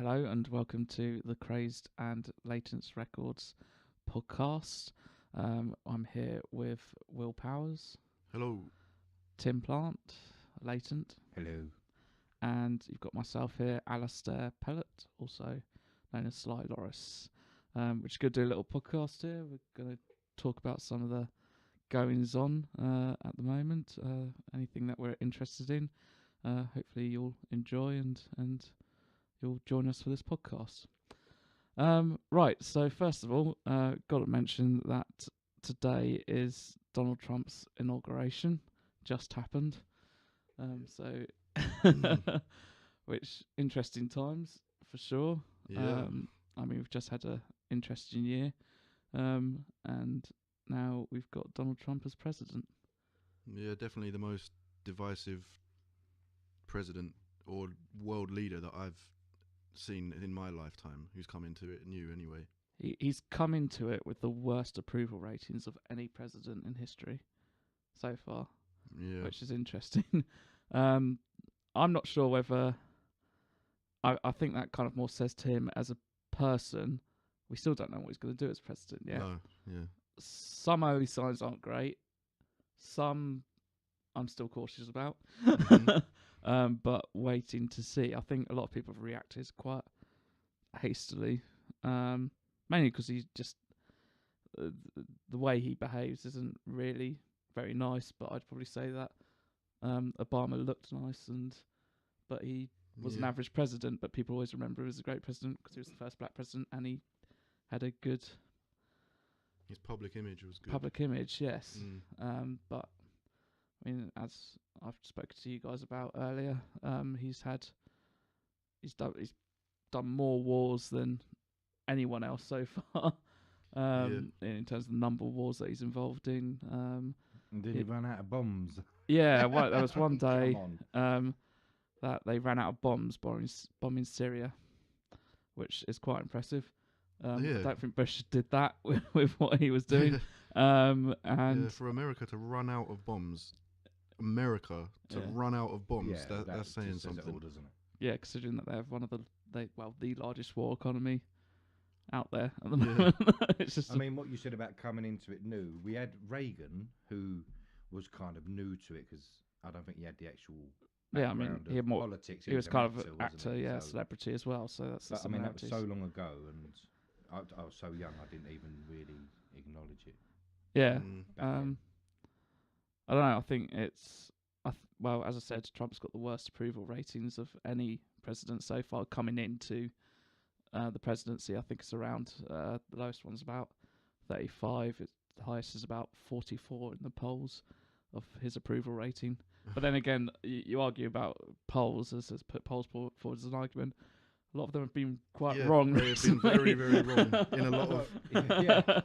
Hello and welcome to the Crazed and Latent Records podcast. I'm here with Will Powerz, Hello. Tim Plant, Latent, Hello. and you've got myself here, Alistair Pellet, also known as Sly Loris. We're just going to do a little podcast here. We're going to talk about some of the goings on at the moment, anything that we're interested in. Hopefully you'll enjoy and you'll join us for this podcast. Right, so first of all, got to mention that today is Donald Trump's inauguration. Just happened. Which interesting times for sure. Yeah. I mean, we've just had an interesting year, and now we've got Donald Trump as president. Yeah, definitely the most divisive president or world leader that I've seen in my lifetime who's come into it new anyway. He's come into it with the worst approval ratings of any president in history so far, Yeah. which is interesting. I'm not sure whether... I think that kind of more says to him as a person. We still don't know what he's going to do as president yet. No, yeah. Some early signs aren't great. Some I'm still cautious about. But waiting to see. I think a lot of people have reacted quite hastily, mainly because he's just the way he behaves isn't really very nice. But I'd probably say that Obama looked nice, but he was an average president. But people always remember him as a great president because he was the first black president, and he had a good His public image was good. public image. Yes, but I mean, as I've spoken to you guys about earlier, he's done more wars than anyone else so far. In terms of the number of wars that he's involved in. And did he run out of bombs? Yeah, there was one day Come that they ran out of bombs bombing Syria, which is quite impressive. I don't think Bush did that with what he was doing. And for America to run out of bombs, run out of bombs, that's saying something. It all, doesn't it? Yeah, considering that they have one of the largest war economy out there at the moment. It's just I mean, what you said about coming into it new, we had Reagan, who was kind of new to it because I don't think he had the actual background of politics. He was an kind actor, of an actor, celebrity as well. So that's. But, I mean, that was so long ago, and I was so young, I didn't even really acknowledge it. Yeah. I don't know. I think it's well, as I said, Trump's got the worst approval ratings of any president so far coming into the presidency. I think it's around the lowest one's about 35. The highest is about 44 in the polls of his approval rating. But then again, you argue about polls as put polls forward as an argument. A lot of them have been quite wrong. They've been very, very wrong in a lot of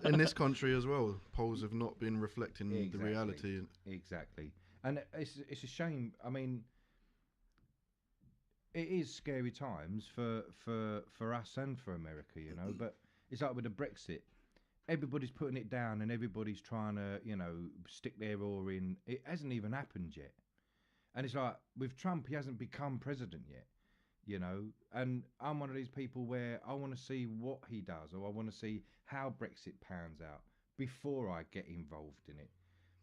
in this country as well. Polls have not been reflecting the reality. Exactly, and it's a shame. I mean, it is scary times for us and for America, you know. But it's like with the Brexit, everybody's putting it down and everybody's trying to, stick their oar in. It hasn't even happened yet, and it's like with Trump, he hasn't become president yet. And I'm one of these people where I want to see what he does, or I want to see how Brexit pans out before I get involved in it.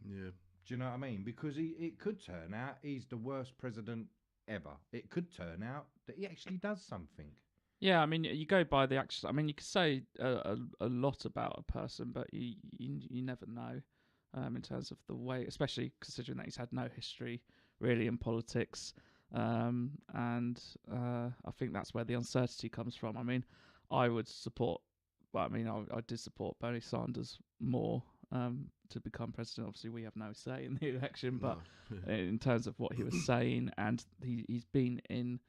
Yeah. Do you know what I mean? Because it could turn out he's the worst president ever. It could turn out that he actually does something. Yeah, I mean, you go by the actions. I mean, you could say a lot about a person, but you never know in terms of the way, especially considering that he's had no history really in politics. And I think that's where the uncertainty comes from. I mean, I did support Bernie Sanders more to become president. Obviously, we have no say in the election, but in terms of what he was saying, and he's been in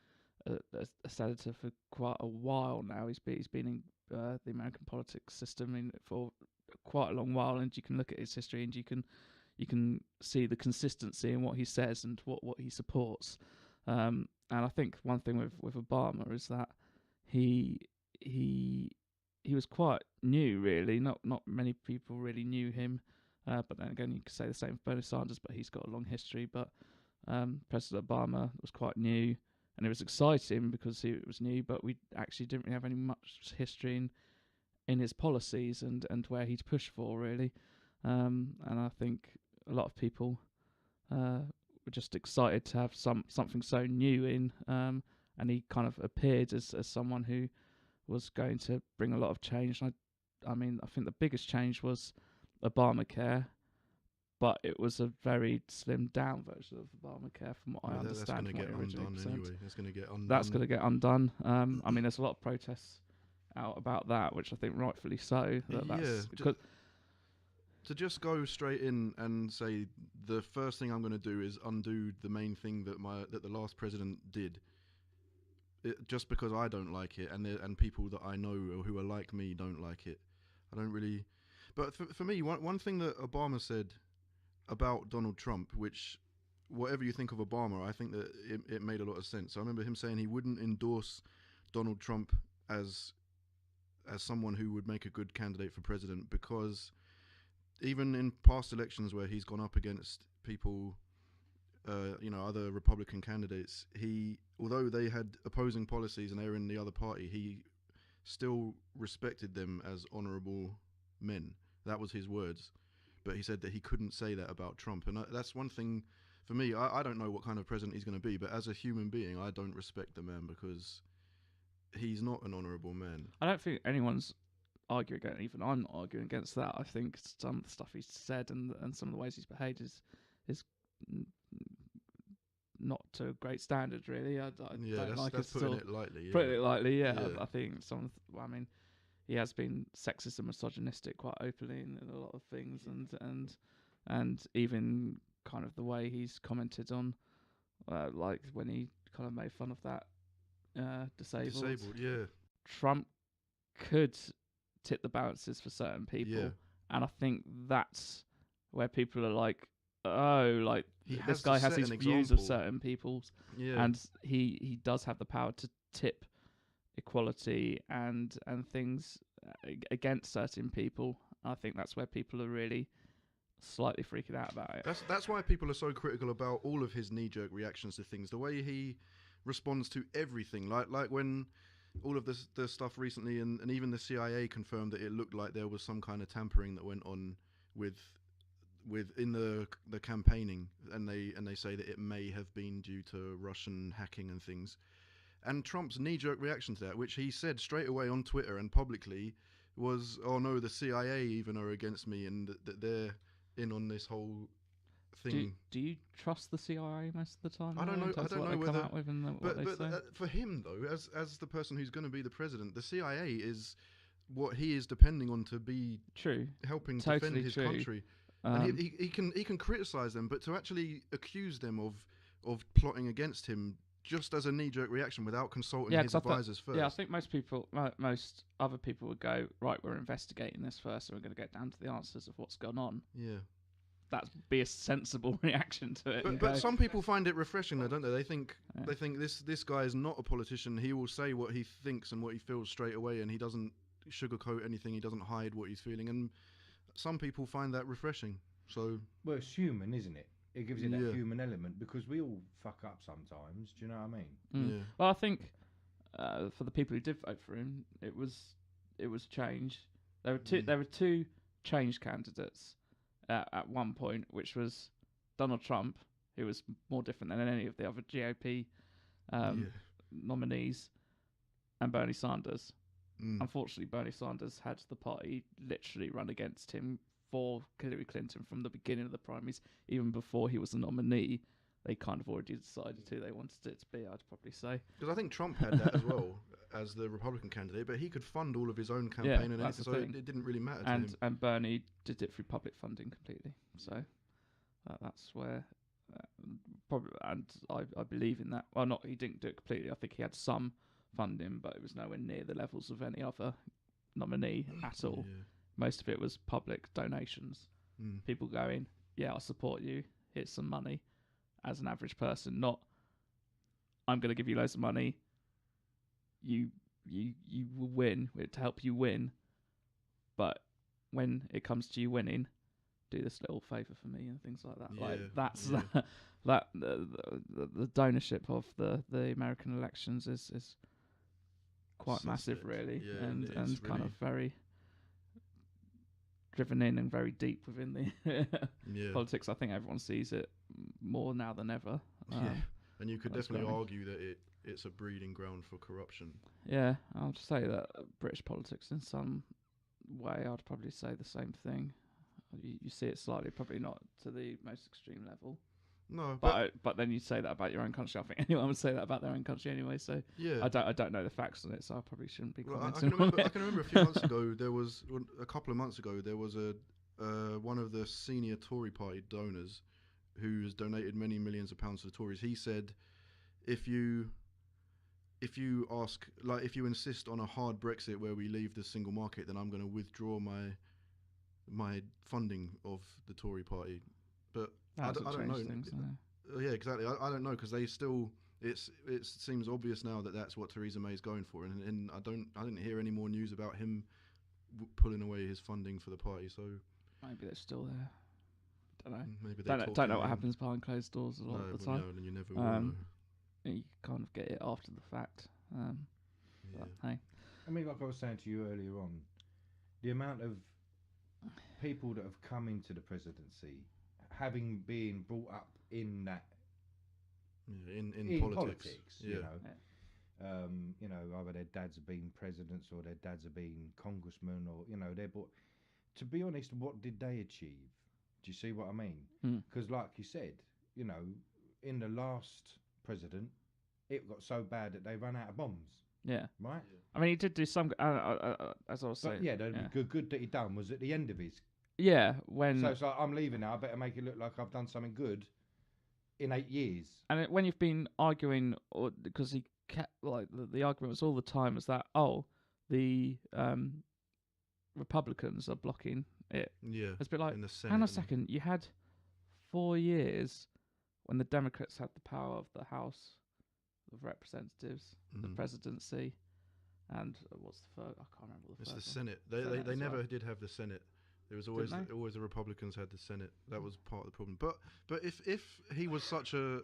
a senator for quite a while now. He's been in the American politics system for quite a long while, and you can look at his history and you can see the consistency in what he says and what he supports. And I think one thing with Obama is that he was quite new, really. Not many people really knew him. But then again, you could say the same for Bernie Sanders, but he's got a long history. But President Obama was quite new. and it was exciting because it was new, but we actually didn't really have any much history in his policies and where he'd push for, really. And I think a lot of people were just excited to have something so new in, and he kind of appeared as someone who was going to bring a lot of change. I mean, I think the biggest change was Obamacare, but it was a very slimmed down version of Obamacare, from what I understand. That's going to get undone anyway. That's going to get undone. That's going to get undone. I mean, there's a lot of protests out about that, which I think rightfully so. To just go straight in and say the first thing I'm going to do is undo the main thing that the last president did. Just because I don't like it, and people that I know who are like me don't like it. I don't really. But for me, one thing that Obama said about Donald Trump, which, whatever you think of Obama, I think that it made a lot of sense. I remember him saying he wouldn't endorse Donald Trump as someone who would make a good candidate for president, because even in past elections where he's gone up against people, other Republican candidates, although they had opposing policies and they were in the other party, he still respected them as honourable men. That was his words. But he said that he couldn't say that about Trump. And that's one thing for me. I don't know what kind of president he's going to be, but as a human being, I don't respect the man because he's not an honourable man. I don't think anyone's arguing against, even I'm not arguing against that. I think some of the stuff he's said and some of the ways he's behaved is not to a great standard, really. I don't like that's putting it lightly. Putting it lightly, yeah. I think he has been sexist and misogynistic quite openly in a lot of things, and even kind of the way he's commented on, like when he kind of made fun of that disabled. Yeah. Trump could tip the balances for certain people, and I think that's where people are like, oh, like this guy has his views of certain people's, and he does have the power to tip equality and things against certain people. I think that's where people are really slightly freaking out about it. That's why people are so critical about all of his knee-jerk reactions to things. The way he responds to everything, like when all of the stuff recently, and even the CIA confirmed that it looked like there was some kind of tampering that went on within the campaigning, and they say that it may have been due to Russian hacking and things. And Trump's knee-jerk reaction to that, which he said straight away on Twitter and publicly, was, "Oh no, the CIA even are against me, and that they're in on this whole thing." Do you trust the CIA most of the time? I don't know. I don't know whether. Come out with and what they say? For him though, as the person who's going to be the president, the CIA is what he is depending on to be true, helping totally defend his true. country. And he can criticize them, but to actually accuse them of plotting against him just as a knee-jerk reaction without consulting his advisors first. Yeah, I think most other people would go, right, we're investigating this first, and we're going to get down to the answers of what's gone on. Yeah. That'd be a sensible reaction to it. But some people find it refreshing, though, don't they? They think this guy is not a politician. He will say what he thinks and what he feels straight away, and he doesn't sugarcoat anything. He doesn't hide what he's feeling, and some people find that refreshing. So, well, it's human, isn't it? It gives you that human element, because we all fuck up sometimes. Do you know what I mean? Yeah. Well, I think for the people who did vote for him, it was change. There were two change candidates at one point, which was Donald Trump, who was more different than any of the other GOP nominees, and Bernie Sanders. Unfortunately, Bernie Sanders had the party literally run against him for Hillary Clinton from the beginning of the primaries. Even before he was the nominee, they kind of already decided who they wanted it to be, I'd probably say. Because I think Trump had that as well as the Republican candidate, but he could fund all of his own campaign, and anything, so it didn't really matter to him. And Bernie did it through public funding completely. So that's where probably, and I believe in that. Well, he didn't do it completely. I think he had some funding, but it was nowhere near the levels of any other nominee at all. Yeah. Most of it was public donations. People going, yeah, I support you, here's some money, as an average person, not I'm going to give you loads of money, you will win, to help you win, but when it comes to you winning, do this little favour for me and things like that. Yeah, Like that's yeah. that the donorship of the American elections is quite massive, Suspect. really, Yeah, and it's kind really, of very driven in and very deep within the yeah. politics. I think everyone sees it more now than ever. Yeah, and you could that's definitely growing. argue that it's a breeding ground for corruption. Yeah, I'll just say that British politics, in some way, I'd probably say the same thing. You see it slightly, probably not to the most extreme level, No, but then you say that about your own country. I think anyone would say that about their own country anyway. So yeah. I don't know the facts on it, so I probably shouldn't be Well, commenting on I it. can remember a few months ago a couple of months ago there was one of the senior Tory party donors who's donated many millions of pounds to the Tories. He said, if you ask, like, if you insist on a hard Brexit where we leave the single market, then I'm going to withdraw my funding of the Tory party. But I don't know. Things, Yeah, exactly. I don't know, because they still. It seems obvious now that that's what Theresa May's going for, and I didn't hear any more news about him pulling away his funding for the party. So maybe they're still there. Don't know. maybe Don't know what happens behind closed doors a lot of the time. No, and you never will know. You kind of get it after the fact. Yeah. But, hey, I mean, like I was saying to you earlier on, the amount of people that have come into the presidency, having been brought up in that Yeah, in politics. you know, either their dads have been presidents or their dads have been congressmen, or they're brought. To be honest, what did they achieve? Do you see what I mean? Because, like you said, in the last president, it got so bad that they ran out of bombs. Yeah. Right. Yeah. I mean, he did do some, as I was saying. But yeah, the good that he done was at the end of his. Yeah, when. So it's like, I'm leaving now. I better make it look like I've done something good in 8 years. And when you've been arguing, or because he kept like the argument was all the time was that the Republicans are blocking it. Yeah. It's a bit like, in the Senate. hang on a second, you had 4 years when the Democrats had the power of the House of Representatives, the presidency, and what's the third? I can't remember the It's first the one. Senate. They as never well. did have the Senate. There was Didn't they? always the Republicans had the Senate. That was part of the problem. But if he was such a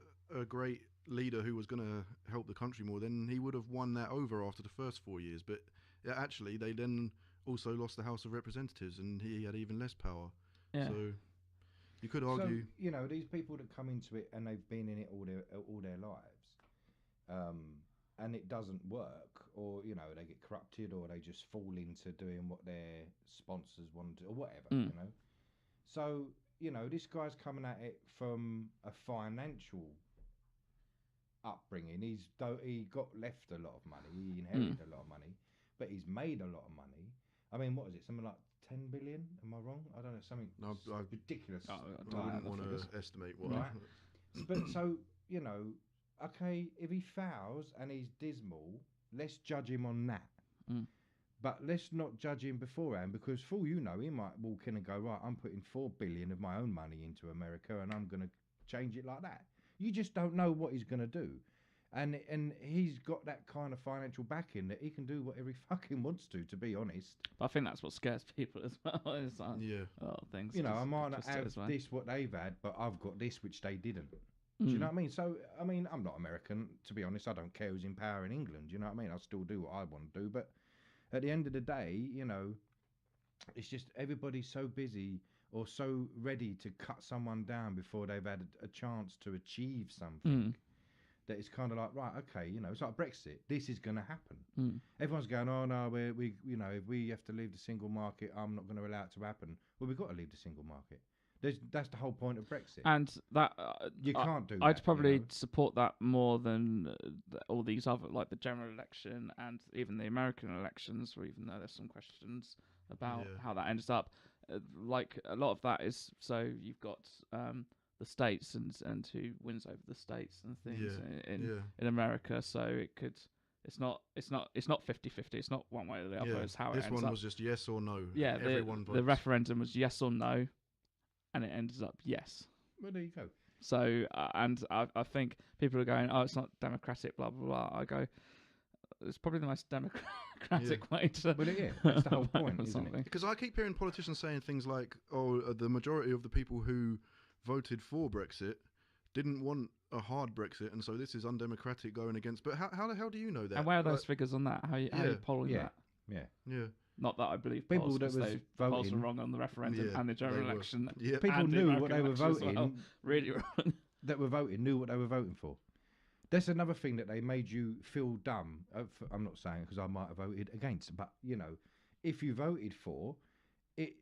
great leader who was going to help the country more, then he would have won that over after the first 4 years. But actually, they then also lost the House of Representatives, and he had even less power. Yeah. So you could argue. So, these people that come into it and they've been in it all their lives, and it doesn't work, or they get corrupted, or they just fall into doing what their sponsors want to, or whatever. So this guy's coming at it from a financial upbringing. He got left a lot of money. He inherited a lot of money, but he's made a lot of money. I mean, what is it? Something like 10 billion? Am I wrong? I don't know. Something ridiculous. I wouldn't want to estimate what. Right. But so okay, if he fouls and he's dismal, let's judge him on that. But let's not judge him beforehand, because for all you know, he might walk in and go, right, I'm putting 4 billion of my own money into America and I'm going to change it like that. You just don't know what he's going to do. And he's got that kind of financial backing that he can do whatever he fucking wants to be honest. But I think that's what scares people as well. It's like, things. I might not just have as well. this, what they've had, but I've got this, which they didn't. Do you know what I mean? So, I mean, I'm not American, to be honest. I don't care who's in power in England. Do you know what I mean? I'll still do what I want to do. But at the end of the day, it's just everybody's so busy or so ready to cut someone down before they've had a chance to achieve something that it's kind of like, right, okay, it's like Brexit. This is going to happen. Everyone's going, oh, no, we if we have to leave the single market, I'm not going to allow it to happen. Well, we've got to leave the single market. That's the whole point of Brexit. And that you can't do that. I'd probably support that more than all these other, like the general election and even the American elections, or even though there's some questions about how that ends up. Like a lot of that is, so you've got the states and who wins over the states and things in America. So it could. It's not 50-50. It's not one way or the other. It's how it ends up. This one was just yes or no. Yeah, everyone votes. The referendum was yes or no, and it ended up yes. Well, there you go. So, and I think people are going, oh, it's not democratic, blah, blah, blah. I go, it's probably the most democratic way to. Well, yeah, that's the whole vote point, for isn't it? something. Because I keep hearing politicians saying things like, "Oh, the majority of the people who voted for Brexit didn't want a hard Brexit, and so this is undemocratic going against." But how the hell do you know that? And where are those Like, figures on that? How are you polling Yeah. that? Yeah. yeah, Not that I believe People polls, that 'cause was the polls were voting- wrong on the referendum Yeah, and the general they were. election. yeah, People and the knew what American they were election as voting. well. Really wrong. That were voting knew what they were voting for. That's another thing that they made you feel dumb. I'm not saying because I might have voted against, but you know, if you voted for it,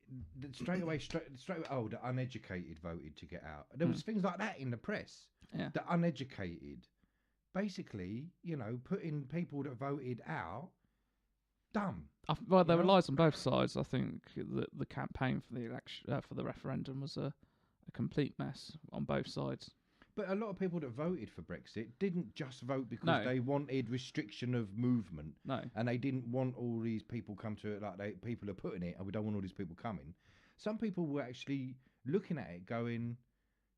straight away, the uneducated voted to get out. There was things like that in the press. Yeah. The uneducated, basically, you know, putting people that voted out dumb. Well, there You were know? lies on both sides. I think the campaign for the election for the referendum was a complete mess on both sides. But a lot of people that voted for Brexit didn't just vote because No. they wanted restriction of movement. No. And they didn't want all these people come to it like people are putting it, and we don't want all these people coming. Some people were actually looking at it going,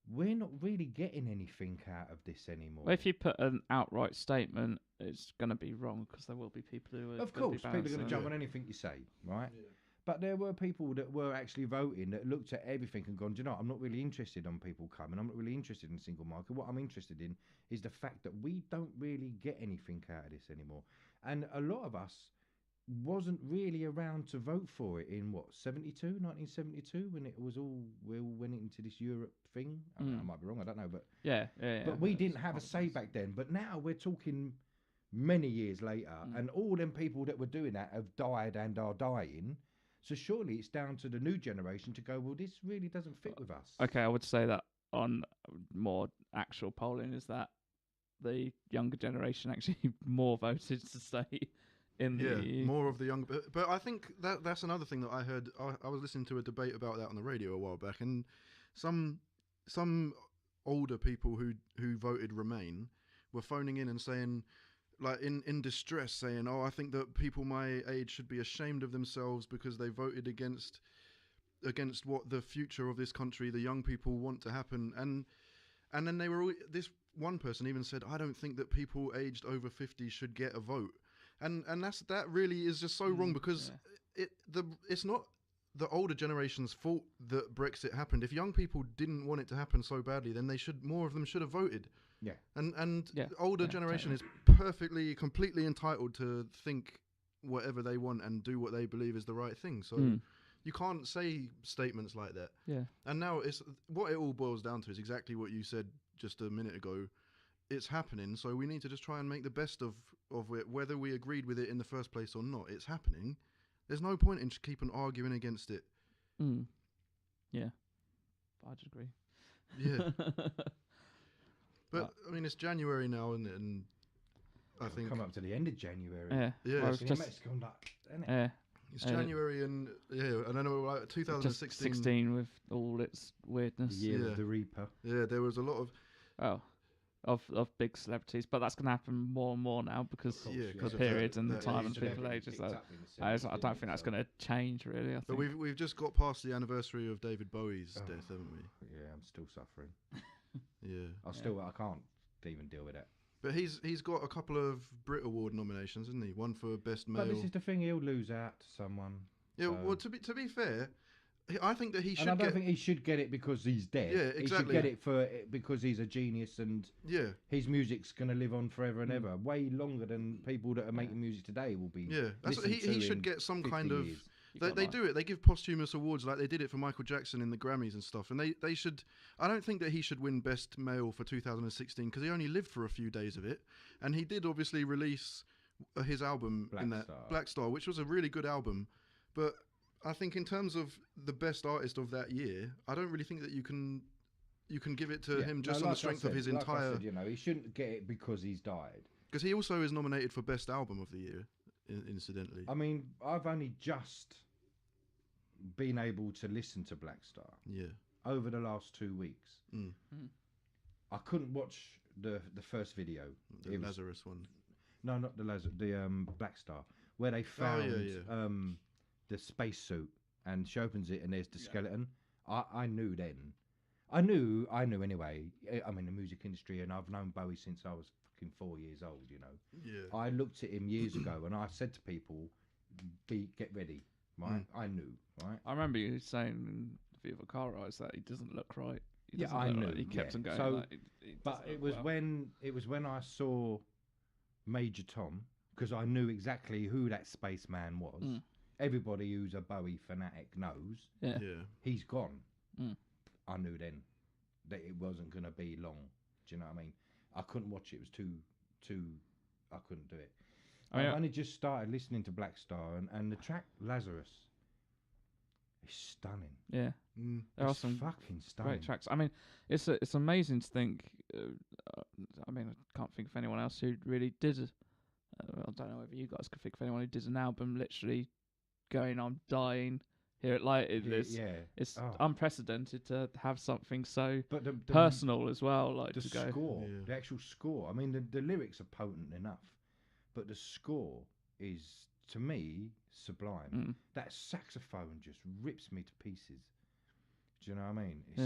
we're not really getting anything out of this anymore. Well, if you put an outright statement, it's going to be wrong because there will be people who are Of gonna be course, people are going balancing to it. jump on anything you say, right? Yeah. But there were people that were actually voting that looked at everything and gone, do you know, I'm not really interested on people coming. I'm not really interested in the single market. What I'm interested in is the fact that we don't really get anything out of this anymore. And a lot of us wasn't really around to vote for it in 1972, when it was we all went into this Europe thing. I might be wrong, I don't know, but Yeah. but we didn't have a say back then. But now we're talking many years later, and all them people that were doing that have died and are dying. So surely it's down to the new generation to go, well, this really doesn't fit with us. Okay, I would say that on more actual polling is that the younger generation actually more voted to stay in the EU. more of the young. But I think that's another thing that I heard. I was listening to a debate about that on the radio a while back, and some older people who voted Remain were phoning in and saying, like in distress, saying, "Oh, I think that people my age should be ashamed of themselves because they voted against what the future of this country, the young people, want to happen." And then they were this one person even said, "I don't think that people aged over 50 should get a vote," and that really is just so wrong, because it's not the older generation's fault that Brexit happened. If young people didn't want it to happen so badly, then more of them should have voted. Yeah. And Yeah. the older Yeah, generation totally. is completely entitled to think whatever they want and do what they believe is the right thing. So you can't say statements like that. Yeah. And now what it all boils down to is exactly what you said just a minute ago. It's happening, so we need to just try and make the best of it, whether we agreed with it in the first place or not. It's happening. There's no point in just keeping arguing against it. Yeah. I'd agree. Yeah. But I mean, it's January now, and I think Come up to the end of January. Yeah. Yeah. Well, it's Can you just, imagine it's gone like, isn't it? yeah. it's January, and I don't know, like Just 2016. 16 with all its weirdness. The year Yeah. of the Reaper. Yeah, there was a lot of Of big celebrities, but that's going to happen more and more now because Of course, yeah, yeah. the 'cause of periods and the that time age. and people ages. Picked So up in the I 70s, don't didn't think that's it? going to change really. I But think. we've just got past the anniversary of David Bowie's Oh. death, haven't we? Yeah, I'm still suffering. Yeah. I can't even deal with it. But he's got a couple of Brit Award nominations, isn't he? One for best male. But this is the thing, he'll lose out to someone. Yeah. so- Well, to be fair, I think that he should And I don't get. think he should get it because he's dead. Yeah, exactly. He should get it because he's a genius and Yeah. his music's going to live on forever and ever, way longer than people that are making music today will be. Yeah. listened He to should in get some 50 kind of. years. You They got, like- do it. They give posthumous awards like they did it for Michael Jackson in the Grammys and stuff. And they should. I don't think that he should win Best Male for 2016 because he only lived for a few days of it, and he did obviously release his album in that Black Star, which was a really good album. But I think in terms of the best artist of that year, I don't really think that you can give it to him just on the strength of his entire. I said, he shouldn't get it because he's died. Because he also is nominated for Best Album of the Year, incidentally. I mean, I've only just been able to listen to Black Star Yeah. over the last 2 weeks. I couldn't watch the first video. The It was- Lazarus one. No, not the Black Star, where they found the spacesuit, and she opens it and there's the skeleton. I knew then. I knew anyway. I'm in the music industry, and I've known Bowie since I was fucking 4 years old. You know, Yeah. I looked at him years ago, and I said to people, get ready." Right, I knew. Right, I remember you saying in View of a Car Rise that he doesn't look right. He Yeah, doesn't I look knew, right. He kept yeah. on going. So, like, he but doesn't it look was well. when I saw Major Tom, because I knew exactly who that spaceman was. Mm. Everybody who's a Bowie fanatic knows Yeah. Yeah. he's gone. Mm. I knew then that it wasn't going to be long. Do you know what I mean? I couldn't watch it. It was too. I couldn't do it. I mean, I've only just started listening to Black Star, and the track Lazarus is stunning. yeah. Mm. There are It's some fucking stunning. great tracks. I mean, it's amazing to think. I mean, I can't think of anyone else who really did. I don't know whether you guys could think of anyone who did an album literally going, "I'm dying." Here, it's Oh. unprecedented to have something so But the personal as well. Like the to go, score, Yeah. the actual score. I mean, the lyrics are potent enough, but the score is, to me, sublime. Mm. That saxophone just rips me to pieces. Do you know what I mean? It's,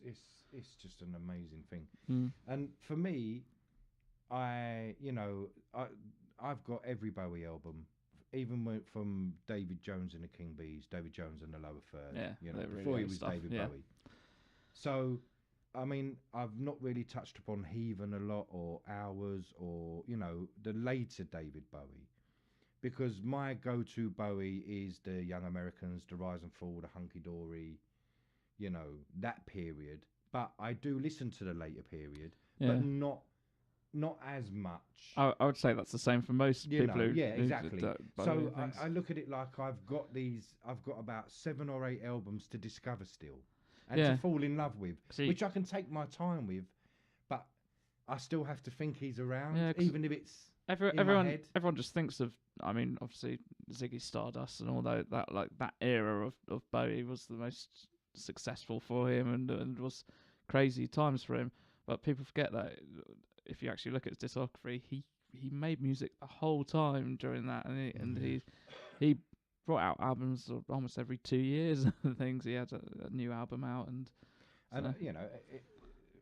Yeah. it's just an amazing thing. Mm. And for me, I've got every Bowie album, even from David Jones and the King Bees, David Jones and the Lower Third. Yeah, you know, the really before he early was stuff, David yeah. Bowie. So, I mean, I've not really touched upon Heathen a lot, or Hours, or the later David Bowie, because my go-to Bowie is the Young Americans, the Rise and Fall, the Hunky Dory, that period. But I do listen to the later period, Yeah. but not as much. I would say that's the same for most people who exactly. do Bowie So and things. I look at it like I've got about 7 or 8 albums to discover still, and Yeah. to fall in love with, See- which I can take my time with, but I still have to think he's around, Yeah, 'cause even if it's in my everyone head. just thinks of. I mean, obviously Ziggy Stardust and all that era of Bowie was the most successful for him and was crazy times for him. But people forget that if you actually look at his discography, he made music the whole time during that, and he brought out albums almost every 2 years and things. He had a new album out, and so,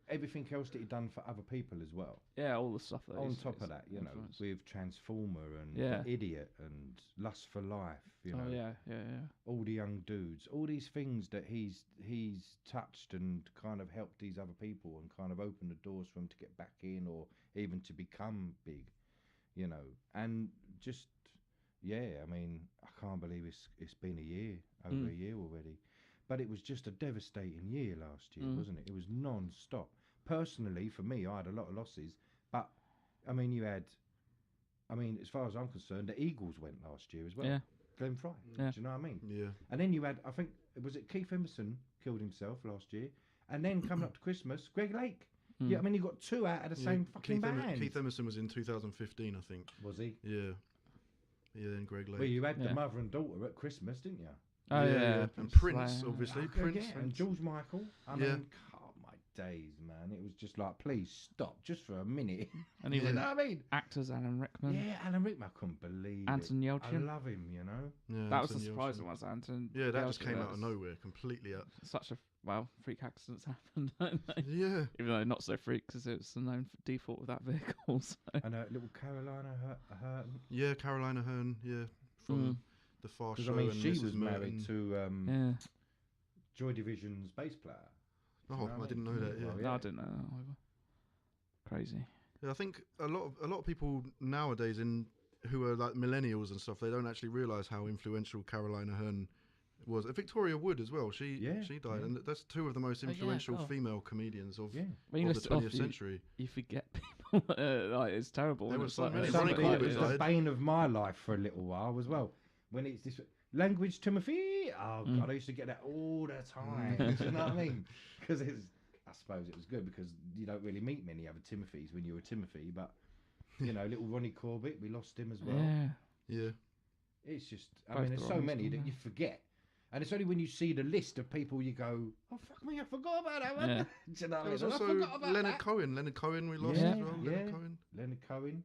everything else that he'd done for other people as well. yeah, all the stuff that On he's- top he's of that, influenced. with Transformer and Yeah. Idiot and Lust for Life, Oh yeah. all the young dudes, all these things that he's touched and kind of helped these other people and kind of opened the doors for them to get back in or even to become big, and just I mean, I can't believe it's been a year, over a year already, but it was just a devastating year last year, wasn't it? It was non-stop. Personally, for me, I had a lot of losses, but I mean, as far as I'm concerned, the Eagles went last year as well. Yeah. Glenn Fry. Yeah. Do you know what I mean? Yeah. And then you had, I think, was it Keith Emerson killed himself last year? And then coming up to Christmas, Greg Lake. Yeah, I mean, you got 2 out of the same fucking band. Keith Emerson was in 2015, I think. Was he? Yeah. Yeah, and Greg Lake. Well, you had the Yeah. mother and daughter at Christmas, didn't you? Oh yeah. And Prince, Slayer. obviously. Okay, Prince. yeah, and George Michael. I Yeah. mean, oh my days, man. It was just like, please stop, just for a minute. And You even know what I mean? actors, Alan Rickman, Yeah, Alan Rickman, I couldn't believe Anton it. I Yelchin. love him, Yeah, That was the Anton surprising Yelchin. one, Anton. Yeah, that just Yelchin, came that out of was nowhere, completely out. Such a freak accidents happened, don't they? Yeah. Even though not so freak because it's the known default with that vehicle. So. And little Carolina Hurton. Yeah, Carolina Hearn, yeah, from The Far Because Show I mean, and she Mrs. was married Merton. to Yeah. Joy Division's bass player. Oh, know what I I didn't mean? know that. Yeah. Well, No, I didn't know that either. Crazy. Yeah, I think a lot of people nowadays who are like millennials and stuff, they don't actually realise how influential Carolina Hearn was. Victoria Wood as well. She died, yeah. and that's 2 of the most Oh, yeah, influential oh. female comedians of Yeah. When you the list it off, 20th century. you forget people. Like, it's terrible. There and was it's so like, many. it's Ronnie like- Corbett It was died. the bane of my life for a little while as well. When it's this language Timothy, oh god, I used to get that all the time. Do you know what I mean? Because I suppose it was good because you don't really meet many other Timothys when you're a Timothy. But little Ronnie Corbett, we lost him as well. Yeah. Yeah. It's just, I Both mean, there's the so Ronnies many gone that now. you forget. And it's only when you see the list of people you go, oh fuck me, I forgot about that one. Yeah. Do you know what I There was mean? I also forgot about Leonard that. Cohen. Leonard Cohen we lost Yeah, as well. yeah. Leonard Cohen. Leonard Cohen.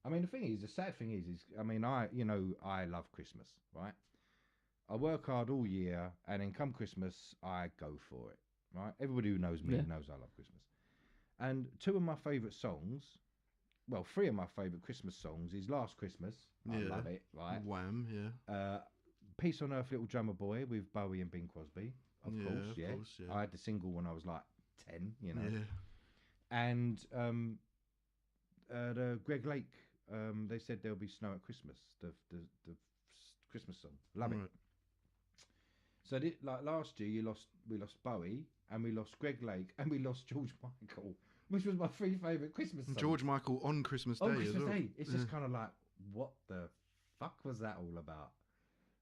I mean, the sad thing is, I mean, I love Christmas, right? I work hard all year, and then come Christmas, I go for it. Right? Everybody who knows me Yeah. knows I love Christmas. And two of my favourite songs, well, three of my favourite Christmas songs is Last Christmas. I Yeah. love it. Right? Wham, yeah. Peace on Earth, Little Drummer Boy with Bowie and Bing Crosby. Of course, yeah. Yeah. I had the single when I was like 10, you know. Yeah. And the Greg Lake, they said there'll be snow at Christmas. The Christmas song, love it. Right. So like last year, we lost Bowie, and we lost Greg Lake, and we lost George Michael, which was my three favourite Christmas songs. George Michael on Christmas Day on as Christmas well. Day. It's just kind of like, what the fuck was that all about?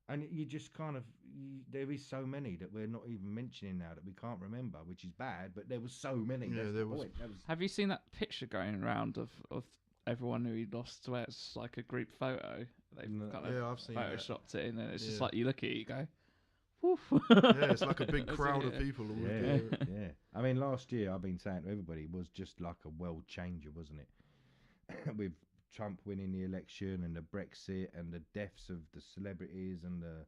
And you just kind of, there is so many that we're not even mentioning now that we can't remember, which is bad, but there was so many. Yeah, That's there the was. point. That was. Have you seen that picture going around of everyone who he lost, where it's like a group photo? They've No. kind of Yeah, I've seen that. photoshopped it in, and it's just Yeah. like you look at it, you go, woof. Yeah, it's like a big That's crowd it, of people. All Yeah, together. yeah. I mean, last year, I've been saying to everybody, was just like a world changer, wasn't it? With Trump winning the election and the Brexit and the deaths of the celebrities and the,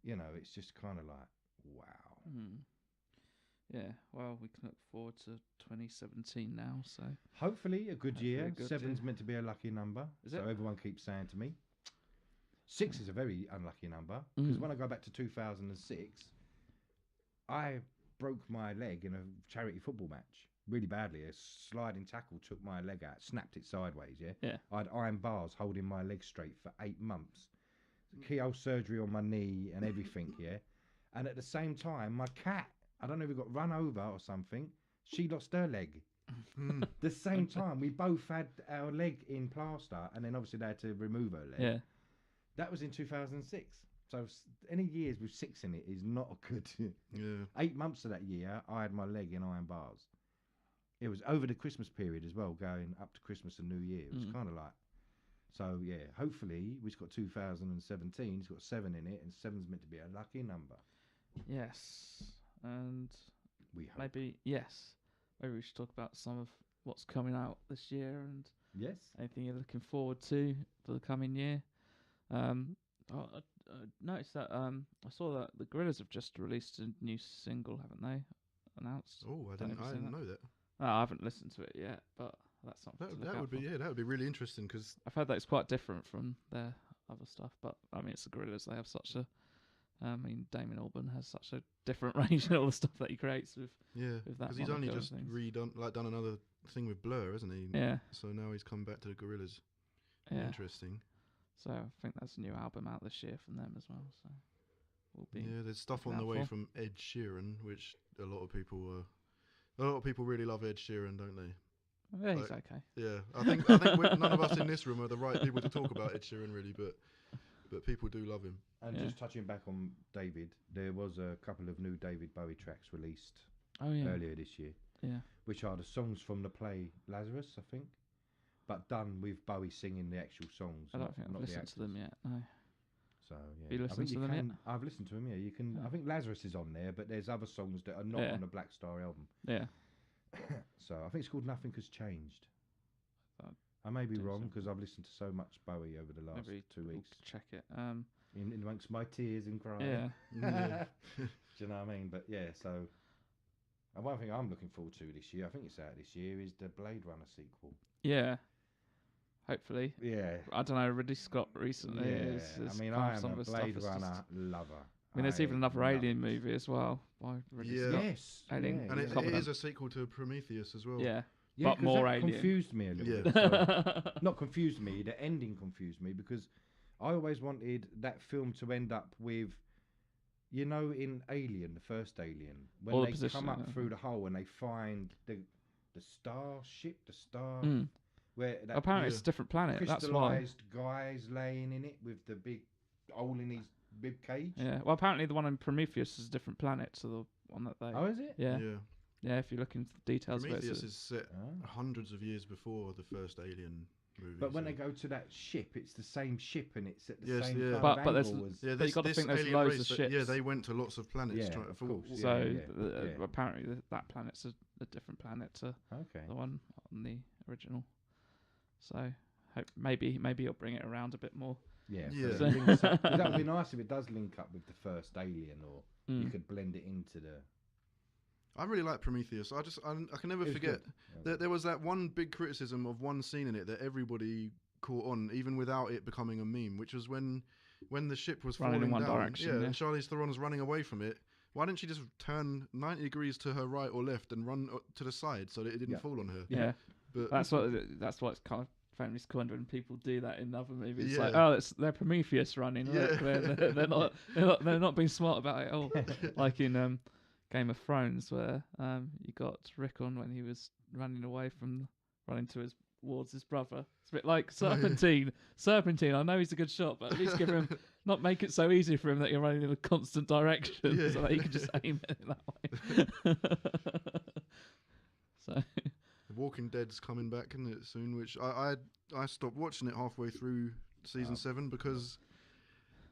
you know, it's just kind of like, wow. Yeah, well, we can look forward to 2017 now, so. Hopefully, a good Hopefully year. a good Seven's year. meant to be a lucky number. Is so it? everyone keeps saying to me. 6 is a very unlucky number. Because Mm. when I go back to 2006, I broke my leg in a charity football match really badly. A sliding tackle took my leg out, snapped it sideways, yeah? Yeah. I had iron bars holding my leg straight for 8 months. Keyhole surgery on my knee and everything, yeah? And at the same time, my cat, I don't know if it got run over or something, she lost her leg. The same time, we both had our leg in plaster, and then obviously they had to remove her leg. Yeah. That was in 2006. So any years with 6 in it is not a good. Yeah. 8 months of that year, I had my leg in iron bars. It was over the Christmas period as well, going up to Christmas and New Year. It was kind of like. So yeah, hopefully we've got 2017. It's got 7 in it, and 7's meant to be a lucky number. Yes. And We hope. maybe we should talk about some of what's coming out this year and Yes. anything you're looking forward to for the coming year. I noticed that I saw that the Gorillaz have just released a new single, haven't they? Announced. Oh, I Don't didn't. know if you've I seen didn't that. know that. No, I haven't listened to it yet, but that's something to look That out would be for. that would be really interesting because I've heard that it's quite different from their other stuff, but I mean, it's the Gorillaz. They have such a, I mean, Damien Albarn has such a different range in all the stuff that he creates with that because he's Monaco only and just things. done another thing with Blur, hasn't he? Yeah, So now he's come back to the Gorillaz. yeah. Interesting. So I think that's a new album out this year from them as well. So we'll be. Yeah, there's stuff on looking the out way for. from Ed Sheeran, which a lot of people really love Ed Sheeran, don't they? Yeah, he's like- okay. Yeah, I think none of us in this room are the right people to talk about Ed Sheeran, really, but people do love him. And Yeah. just touching back on David, there was a couple of new David Bowie tracks released Oh yeah, earlier this year, yeah. which are the songs from the play Lazarus, I think, but done with Bowie singing the actual songs. I not- don't think I've not the listened to them actors. yet. No. So yeah, Have you I listened think to them yet? I've listened to them. Yeah, you can. Yeah. I think Lazarus is on there, but there's other songs that are not Yeah. on the Black Star album. Yeah. So I think it's called Nothing Has Changed. I'd I may be do wrong so. because I've listened to so much Bowie over the last Maybe 2 we'll weeks. check it. In amongst my tears and crying. Yeah. Yeah. Do you know what I mean? But yeah, so. And one thing I'm looking forward to this year, I think it's out this year, is the Blade Runner sequel. Yeah. Hopefully. Yeah. I don't know. Ridley Scott recently. Yeah. Is I mean, come I up am some a of his stuff Blade is Runner just- lover. I mean, there's even another love Alien it. movie as well by Ridley Yeah. Scott. Yes. Alien. yeah, And yeah. it Covenant. is a sequel to Prometheus as well. Yeah. Yeah, but 'cause more that Alien. confused me a little Yeah. bit. So- not confused me, the ending confused me because I always wanted that film to end up with, you know, in Alien, the first Alien, when All the they position, come up yeah. through the hole and they find the starship, the star, Mm. where that Apparently, it's a different planet. That's why. crystallized guy's laying in it with the big hole in his rib cage. Yeah. Well, apparently the one in Prometheus is a different planet to the one that they. Oh, is it? Yeah. Yeah. Yeah. If you look into the details of it, Prometheus it's is set Oh. hundreds of years before the first Alien movie. But when so- they go to that ship, it's the same ship and it's at the Yes, same yeah. kind But of there's- angle as... yeah, but you gotta think there's alien loads race of that- Yeah, ships. they went to lots of planets. Yeah, trying of for, course, yeah. so yeah. apparently that planet's a different planet to Okay. the one on the original. So maybe you'll bring it around a bit more. Yeah, Yeah. so it links up. That would be nice if it does link up with the first Alien, or you Mm. could blend it into the. I really like Prometheus. I can never It was forget good. there was that one big criticism of one scene in it that everybody caught on, even without it becoming a meme, which was when the ship was Running in falling one down. direction, yeah. And Charlize Theron's running away from it. Why didn't she just turn 90 degrees to her right or left and run to the side so that it didn't Yeah. fall on her? Yeah. But That's what it's kind of famous kind when people do that in other movies. Yeah. Like, oh, they're Prometheus running. Look, Yeah. they're not being smart about it at all. Like in Game of Thrones, where you got Rickon when he was running towards his brother. It's a bit like Serpentine. Serpentine, I know he's a good shot, but at least give him not make it so easy for him that you're running in a constant direction, so that he can just aim it that way. So. Walking Dead's coming back, isn't it, soon? Which I stopped watching it halfway through season 7 because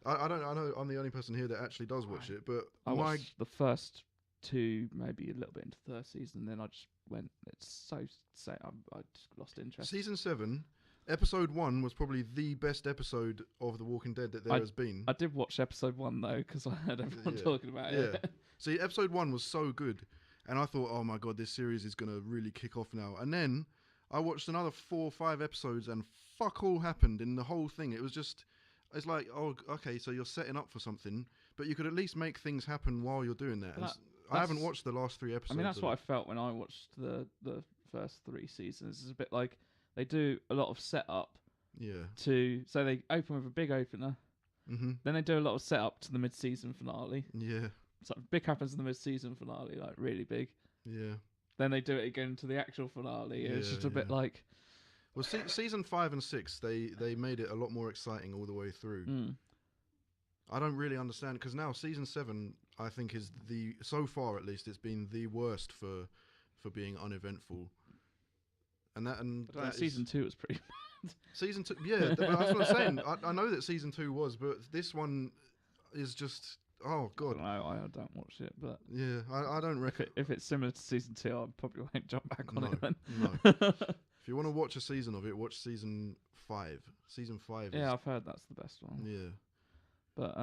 I know I'm the only person here that actually does watch it, but I watched the first 2, maybe a little bit into the 3rd season, then I just went. It's so sad. I just lost interest. Season 7, episode 1 was probably the best episode of The Walking Dead that there has been. I did watch episode 1 though because I heard everyone talking about it. Yeah. See, episode 1 was so good. And I thought, oh my God, this series is going to really kick off now. And then I watched another 4 or 5 episodes and fuck all happened in the whole thing. It was just, it's like, oh, okay, so you're setting up for something, but you could at least make things happen while you're doing that. I haven't watched the last 3 episodes. I mean, that's what I felt when I watched the first 3 seasons. It's a bit like they do a lot of setup. Yeah. So they open with a big opener. Mm-hmm. Then they do a lot of setup to the mid-season finale. Yeah. Something big happens in the mid-season finale, like really big. Yeah. Then they do it again to the actual finale. It's just a bit like. Well, season 5 and 6, they made it a lot more exciting all the way through. I don't really understand because now season 7, I think is so far at least, it's been the worst for being uneventful. And Season 2 was pretty. Season 2, yeah, that's what I'm saying. I know that season 2 was, but this one is just. Oh God! I don't watch it, but yeah, I don't reckon. If it's similar to season 2, I probably won't jump back on it then. No. If you want to watch a season of it, watch season 5. Season 5. Yeah, I've heard that's the best one. Yeah. But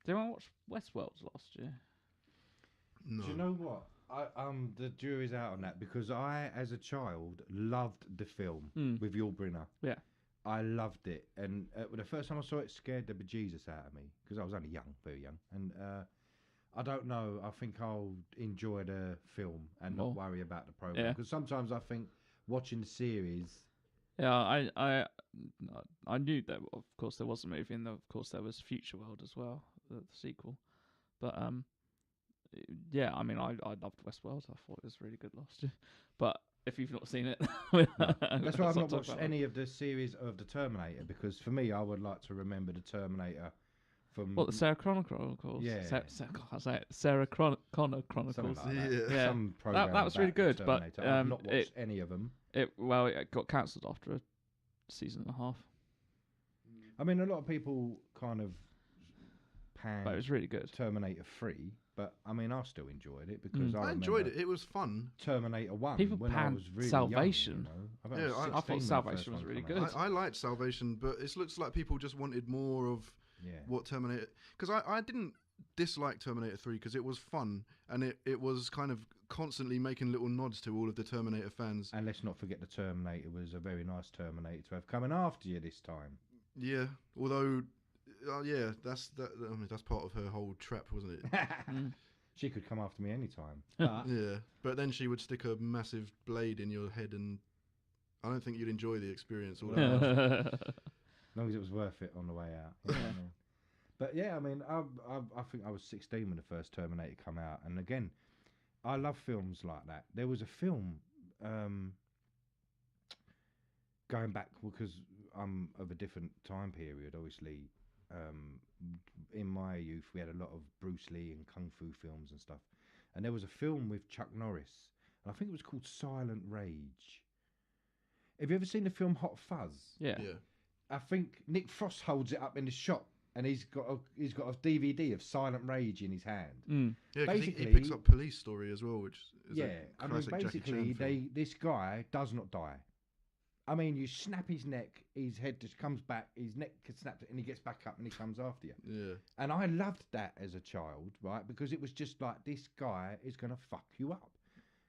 did anyone watch Westworld last year? No. Do you know what? The jury's out on that because I, as a child, loved the film with Yul Brynner. Yeah. I loved it, and the first time I saw it, scared the bejesus out of me because I was only young, very young, and I don't know. I think I'll enjoy the film and not worry about the program because sometimes I think watching the series. Yeah, I knew that. Of course, there was a movie, and of course there was Future World as well, the sequel. But yeah, I mean, I loved Westworld. I thought it was really good last year, but. If you've not seen it, that's why I've not watched any of the series of the Terminator because for me, I would like to remember the Terminator from the Sarah Connor Chronicles. Yeah, Sarah Connor Chronicles. Like that. Yeah, some that was really good, but I've not watched any of them. It got cancelled after a season and a half. I mean, a lot of people kind of pan. But it was really good. Terminator 3. But I mean, I still enjoyed it because I enjoyed it. It was fun. Terminator 1. People when I was really Salvation. Young, you know? I thought Salvation was really good. I liked Salvation, but it looks like people just wanted more of what Terminator. Because I didn't dislike Terminator 3 because it was fun and it was kind of constantly making little nods to all of the Terminator fans. And let's not forget the Terminator was a very nice Terminator to have coming after you this time. Yeah, although. That's part of her whole trap, wasn't it? She could come after me anytime. But then she would stick a massive blade in your head, and I don't think you'd enjoy the experience all that much. As long as it was worth it on the way out. You know what I mean? But yeah, I mean, I think I was 16 when the first Terminator come out, and again, I love films like that. There was a film going back because I'm of a different time period, obviously. In my youth, we had a lot of Bruce Lee and kung fu films and stuff, and there was a film with Chuck Norris, and I think it was called Silent Rage. Have you ever seen the film Hot Fuzz? Yeah. I think Nick Frost holds it up in the shop, and he's got a DVD of Silent Rage in his hand. Yeah, basically, he picks up Police Story as well, which is I mean, basically, this guy does not die. I mean, you snap his neck, his head just comes back, his neck gets snapped, and he gets back up and he comes after you. Yeah. And I loved that as a child, right? Because it was just like, this guy is going to fuck you up.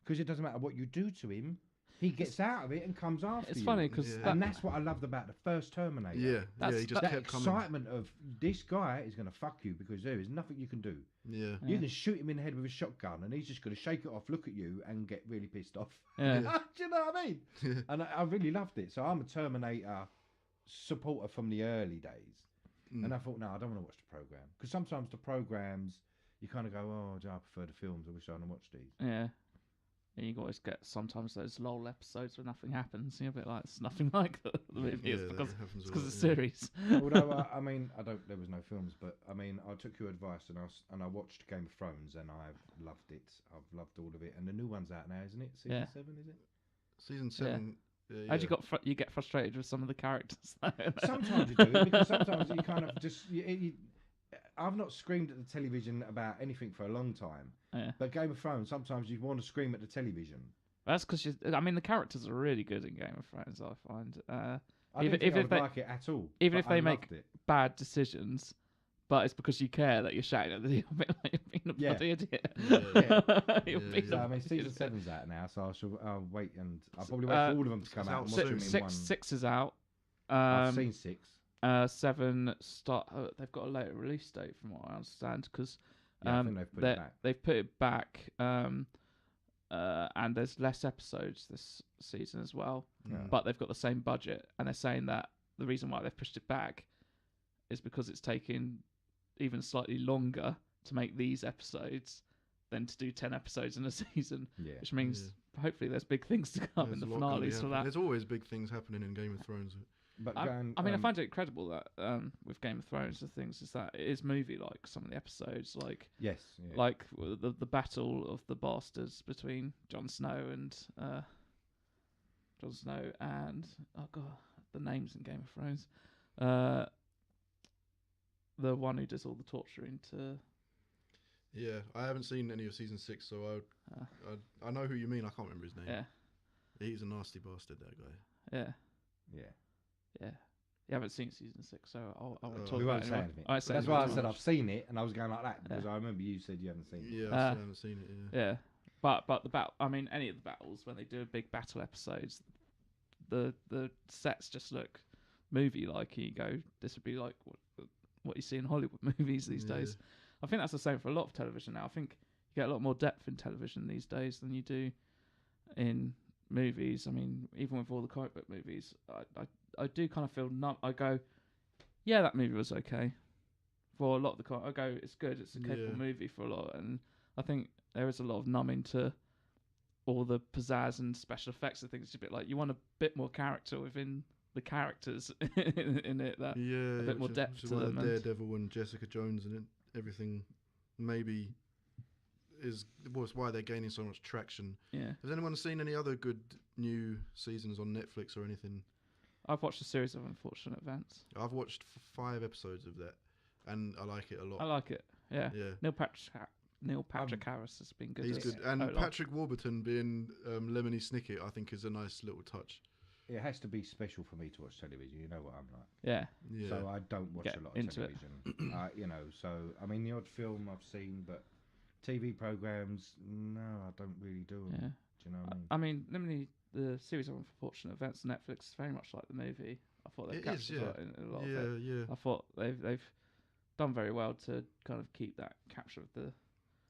Because it doesn't matter what you do to him, he gets out of it and comes after you. It's funny because Yeah. And that's what I loved about the first Terminator. Yeah. That's- He just That kept coming. excitement of, this guy is going to fuck you because there is nothing you can do. Yeah. You can shoot him in the head with a shotgun and he's just going to shake it off, look at you and get really pissed off. Yeah. Do you know what I mean? Yeah. And I really loved it. So I'm a Terminator supporter from the early days. Mm. And I thought, no, I don't want to watch the programme. Because sometimes the programmes, you kind of go, oh, I prefer the films. I wish I hadn't watched these. Yeah. And you always get sometimes those lol episodes where nothing happens. You're a bit like, it's nothing like the movie. Yeah, It's that because happens a it's lot, a yeah. series. Although, I mean, there was no films, but I mean, I took your advice and I watched Game of Thrones and I've loved it. I've loved all of it. And the new one's out now, isn't it? Season 7, is it? Season 7. How'd you get frustrated with some of the characters? Sometimes you do, because sometimes you kind of just. I've not screamed at the television about anything for a long time, Yeah. but Game of Thrones, sometimes you want to scream at the television. That's because I mean the characters are really good in Game of Thrones. I find I Even- didn't think even I if would they- like it at all. even but if they I make- loved it. bad decisions, but it's because you care that you're shouting at the a bit like you're being a Yeah. bloody idiot. Yeah. You're Yeah, being So a I mean, bloody season idiot. 7's out now, so I'll wait and I'll probably wait for all of them to come it's out. out And soon. watch them in one. Six is out. I've seen 6. 7 start. They've got a later release date, from what I understand, because Yeah, I think they've put it back. they've put it back. And there's less episodes this season as well, Yeah. but they've got the same budget, and they're saying that the reason why they've pushed it back is because it's taking even slightly longer to make these episodes than to do 10 episodes in a season, Yeah. which means hopefully there's big things to come in There's the a lot gonna be finales for happening. that. There's always big things happening in Game of Thrones. But I going, mean, I find it incredible that with Game of Thrones, the things is that it is movie-like. Some of the episodes, like yes, yeah. the battle of the bastards between Jon Snow and oh god, the names in Game of Thrones. The one who does all the torturing to. Yeah, I haven't seen any of season 6, so I know who you mean. I can't remember his name. Yeah, He's a nasty bastard, that guy. yeah, yeah. yeah. You haven't seen season 6, so I won't Oh. talk We about won't it say anyway. anything. I won't say That's why I anything said too I've seen it, and I was going like that because Yeah. I remember you said you haven't seen it. Yeah, I still haven't seen it. Yeah. Yeah, but the battle. I mean, any of the battles when they do a big battle episodes, the sets just look movie like. You go, this would be like what you see in Hollywood movies these Yeah. days. I think that's the same for a lot of television now. I think you get a lot more depth in television these days than you do in movies. I mean, even with all the comic book movies, I do kind of feel numb. I go, yeah, that movie was okay. For a lot of the I go, it's good. It's a capable Yeah. movie for a lot, and I think there is a lot of numbing to all the pizzazz and special effects and things. It's a bit like you want a bit more character within the characters in it. That Yeah, a bit more depth which is to why them the and- Daredevil and Jessica Jones and everything maybe was why they're gaining so much traction. yeah. Has anyone seen any other good new seasons on Netflix or anything? I've watched a series of Unfortunate Events. I've watched 5 episodes of that, and I like it a lot. I like it. Yeah. Yeah, Neil Patrick Harris has been good. he's at good. it. And Oh, like- Patrick Warburton being Lemony Snicket, I think, is a nice little touch. It has to be special for me to watch television. You know what I'm like. Yeah. Yeah, So I don't watch Get a lot of into it. television. You know, so I mean, the odd film I've seen, but TV programs, no, I don't really do them. Yeah. Do you know what I mean? I mean, literally, the series of Unfortunate Events on Netflix is very much like the movie. I thought they've It captured is, a lot of yeah, it. yeah, I thought they've done very well to kind of keep that capture of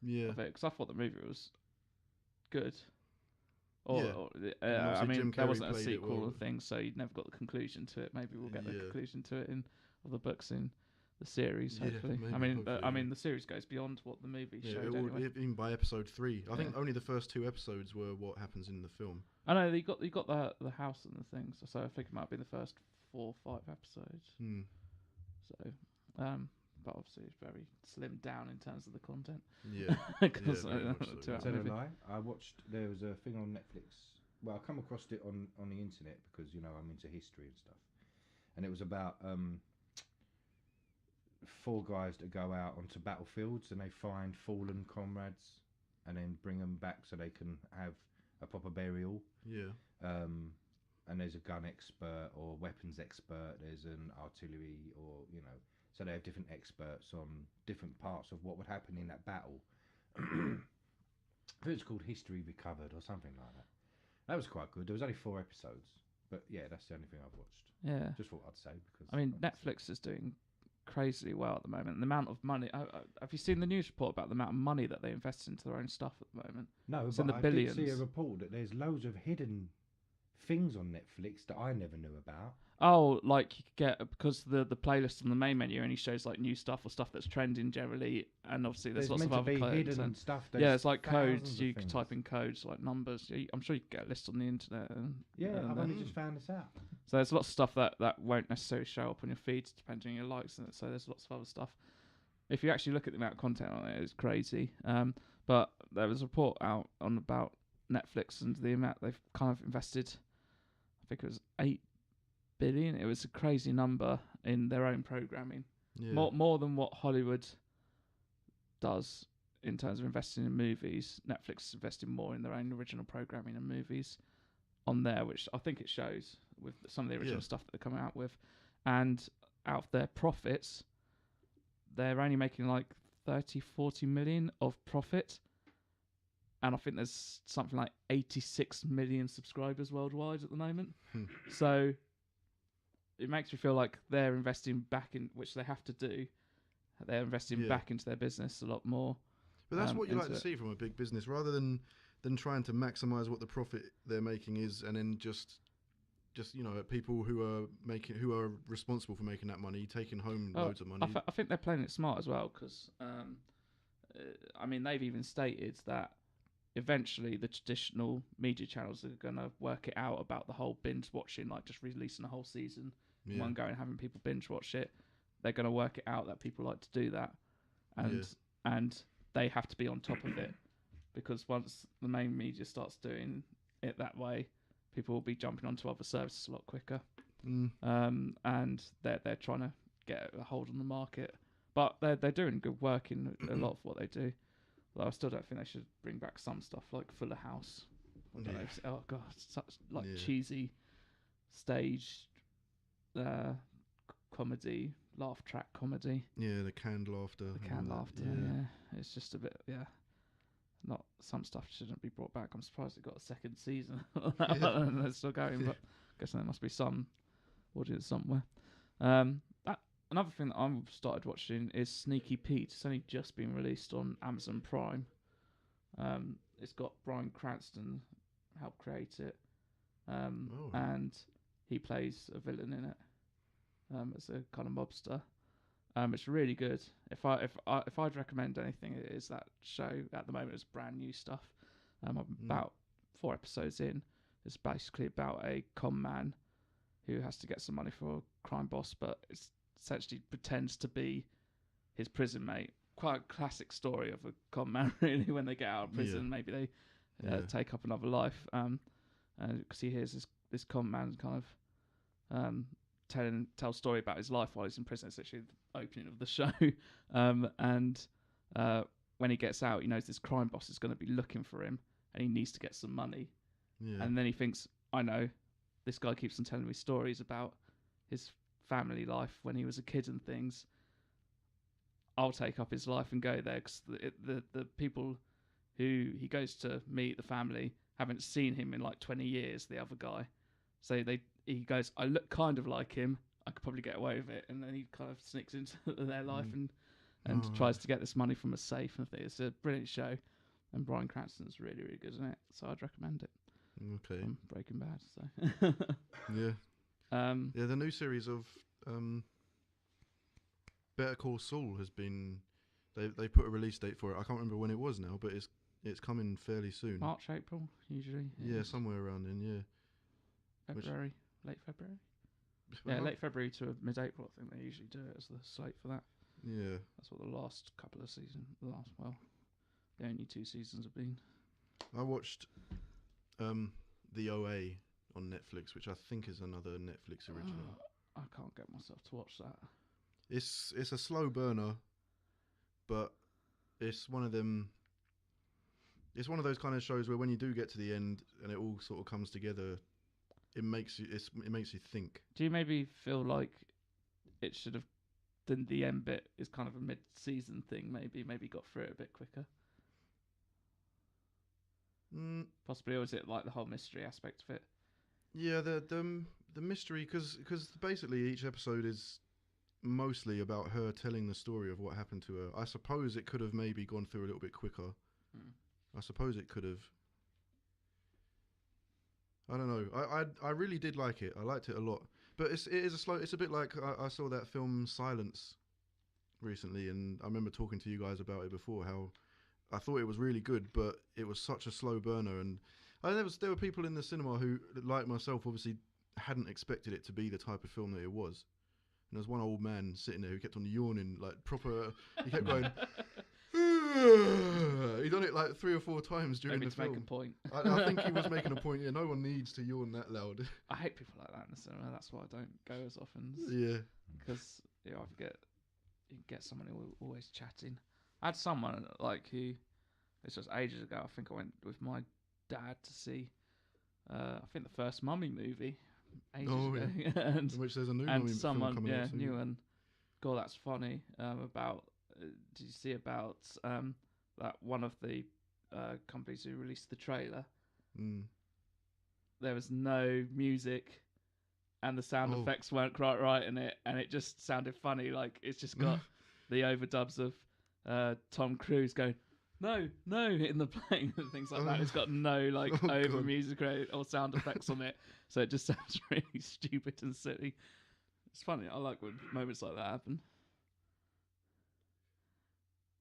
yeah. it, because I thought the movie was good. Yeah. I obviously mean, Jim there Carrey wasn't a played it sequel well. and things, so you'd never got the conclusion to it. Maybe we'll get the Yeah. conclusion to it in of the books in the series. Yeah, Hopefully, maybe, I mean, hopefully, yeah. the series goes beyond what the movie Yeah, showed. it will, Anyway. even by episode 3. I think Yeah. only the first 2 episodes were what happens in the film. I know you got the house and the things, so I think it might be the first 4 or 5 episodes. Hmm. So, but obviously it's very slimmed down in terms of the content. Yeah. Because very much so, 2 yeah. hour Tell a movie. lie. I watched. There was a thing on Netflix. Well, I come across it on the internet because you know I'm into history and stuff, and it was about 4 guys that go out onto battlefields and they find fallen comrades and then bring them back so they can have a proper burial. Yeah. and there's a gun expert or weapons expert. There's an artillery, or so they have different experts on different parts of what would happen in that battle. I think it's called History Recovered or something like that. That was quite good. There was only 4 episodes, but yeah, that's the only thing I've watched. Yeah. Just thought I'd say because I mean, Netflix is doing crazily well at the moment. And the amount of money. Have you seen the news report about the amount of money that they invest into their own stuff at the moment? No, It's but in the I billions. did see a report that there's loads of hidden things on Netflix that I never knew about. Oh, like you could get, because the playlist on the main menu only shows like new stuff or stuff that's trending generally, and obviously there's lots meant of to other be codes. hidden And stuff. yeah, it's like thousands codes. of You can things. type in codes like numbers. I'm sure you can get a list on the internet. I've only just found this out. So there's lots of stuff that won't necessarily show up on your feeds depending on your likes. And so there's lots of other stuff. If you actually look at the amount of content on it, it's crazy. But there was a report out on about Netflix and the amount they've kind of invested. I think it was 8 billion. It was a crazy number in their own programming. Yeah. More than what Hollywood does in terms of investing in movies. Netflix is investing more in their own original programming and movies on there, which I think it shows with some of the original stuff that they're coming out with. And out of their profits, they're only making like 30-40 million of profit. And I think there's something like 86 million subscribers worldwide at the moment. So it makes me feel like they're investing back in, which they have to do. They're investing back into their business a lot more. But that's what you like to see from a big business, rather than trying to maximise what the profit they're making is, and then just people who are responsible for making that money taking home loads of money. I think they're playing it smart as well, because I mean, they've even stated that eventually the traditional media channels are going to work it out about the whole binge watching, like just releasing a whole season in one go and having people binge watch it. They're going to work it out that people like to do that, and they have to be on top of it, because once the main media starts doing it that way, people will be jumping onto other services a lot quicker. And they're trying to get a hold on the market, but they're doing good work in a lot of what they do. Although I still don't think they should bring back some stuff like Fuller House. I don't know, oh god, such cheesy stage comedy, laugh track comedy. Yeah, the canned laughter. The canned laughter. Yeah, it's just a bit. Yeah, not some stuff shouldn't be brought back. I'm surprised it got a second season and they're still going. But I guess there must be some audience somewhere. Another thing that I've started watching is Sneaky Pete. It's only just been released on Amazon Prime. It's got Bryan Cranston helped create it, and he plays a villain in it. It's a kind of mobster. It's really good. If I'd recommend anything, it is that show. At the moment, it's brand new stuff. I'm about 4 episodes in. It's basically about a con man who has to get some money for a crime boss, but it's essentially pretends to be his prison mate. Quite a classic story of a con man, really. When they get out of prison, maybe they take up another life. Because he hears this con man kind of tell a story about his life while he's in prison. It's actually the opening of the show. And when he gets out, he knows this crime boss is going to be looking for him, and he needs to get some money. Yeah. And then he thinks, I know, this guy keeps on telling me stories about his family life when he was a kid and things. I'll take up his life and go there, because the people who he goes to meet, the family, haven't seen him in like 20 years, the other guy. So he goes, I look kind of like him, I could probably get away with it. And then he kind of sneaks into their life and tries to get this money from a safe and things. It's a brilliant show, and Bryan Cranston's really, really good in it, so I'd recommend it. Okay. Breaking Bad, so. Yeah. The new series of Better Call Saul has been. They put a release date for it. I can't remember when it was now, but it's coming fairly soon. March, April, usually. Yeah, somewhere around then. Yeah. February, late February. Yeah, late February to mid-April. I think they usually do it as the slate for that. Yeah. That's what the last couple of seasons. The only 2 seasons have been. I watched the OA on Netflix, which I think is another Netflix original. I can't get myself to watch that. It's a slow burner, but it's one of them. It's one of those kind of shows where when you do get to the end and it all sort of comes together, it makes you think. Do you maybe feel like it should have? Then the end bit is kind of a mid-season thing. Maybe got through it a bit quicker. Possibly, or is it like the whole mystery aspect of it? Yeah, the mystery, because basically each episode is mostly about her telling the story of what happened to her. I suppose it could have maybe gone through a little bit quicker. I suppose it could have. I don't know. I really did like it. I liked it a lot. But it is a slow. It's a bit like I saw that film Silence recently, and I remember talking to you guys about it before. How I thought it was really good, but it was such a slow burner. And there were people in the cinema who, like myself, obviously hadn't expected it to be the type of film that it was. And there was one old man sitting there who kept on yawning, like proper. He kept going. He done it like 3 or 4 times during the film. Make a point. I think he was making a point. Yeah, no one needs to yawn that loud. I hate people like that in the cinema. That's why I don't go as often. Yeah. Because you get someone who always chatting. I had someone like who, this was ages ago. I think I went with my dad to see. I think the first Mummy movie. Ages ago. Yeah. and which there's a new Mummy film coming out soon. new one. God, that's funny. About. Did you see about that one of the companies who released the trailer? There was no music, and the sound effects weren't quite right in it, and it just sounded funny. Like it's just got the overdubs of Tom Cruise going no in the plane and things like that. It's got no like over music or sound effects on it, so it just sounds really stupid and silly. It's funny. I like when moments like that happen.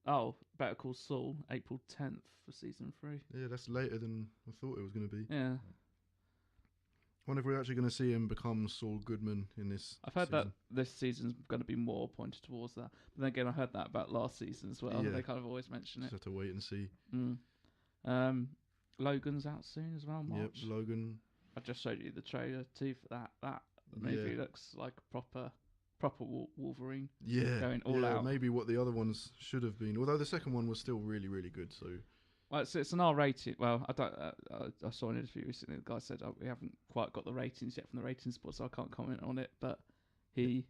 Oh, Better Call Saul, April 10th for season 3. Yeah, that's later than I thought it was going to be. Yeah. I wonder if we're actually going to see him become Saul Goodman in this I've heard season. that this season's going to be more pointed towards that. But then again, I heard that about last season as well. Yeah. They kind of always mention it. Just have to wait and see. Logan's out soon as well, March. Yep, Logan. I just showed you the trailer too for that. That movie looks like a proper Wolverine. Yeah, going all out. Maybe what the other ones should have been. Although the second one was still really, really good. So, well, it's an R rating. Well, I don't. I saw an interview recently. The guy said we haven't quite got the ratings yet from the ratings board, so I can't comment on it. But he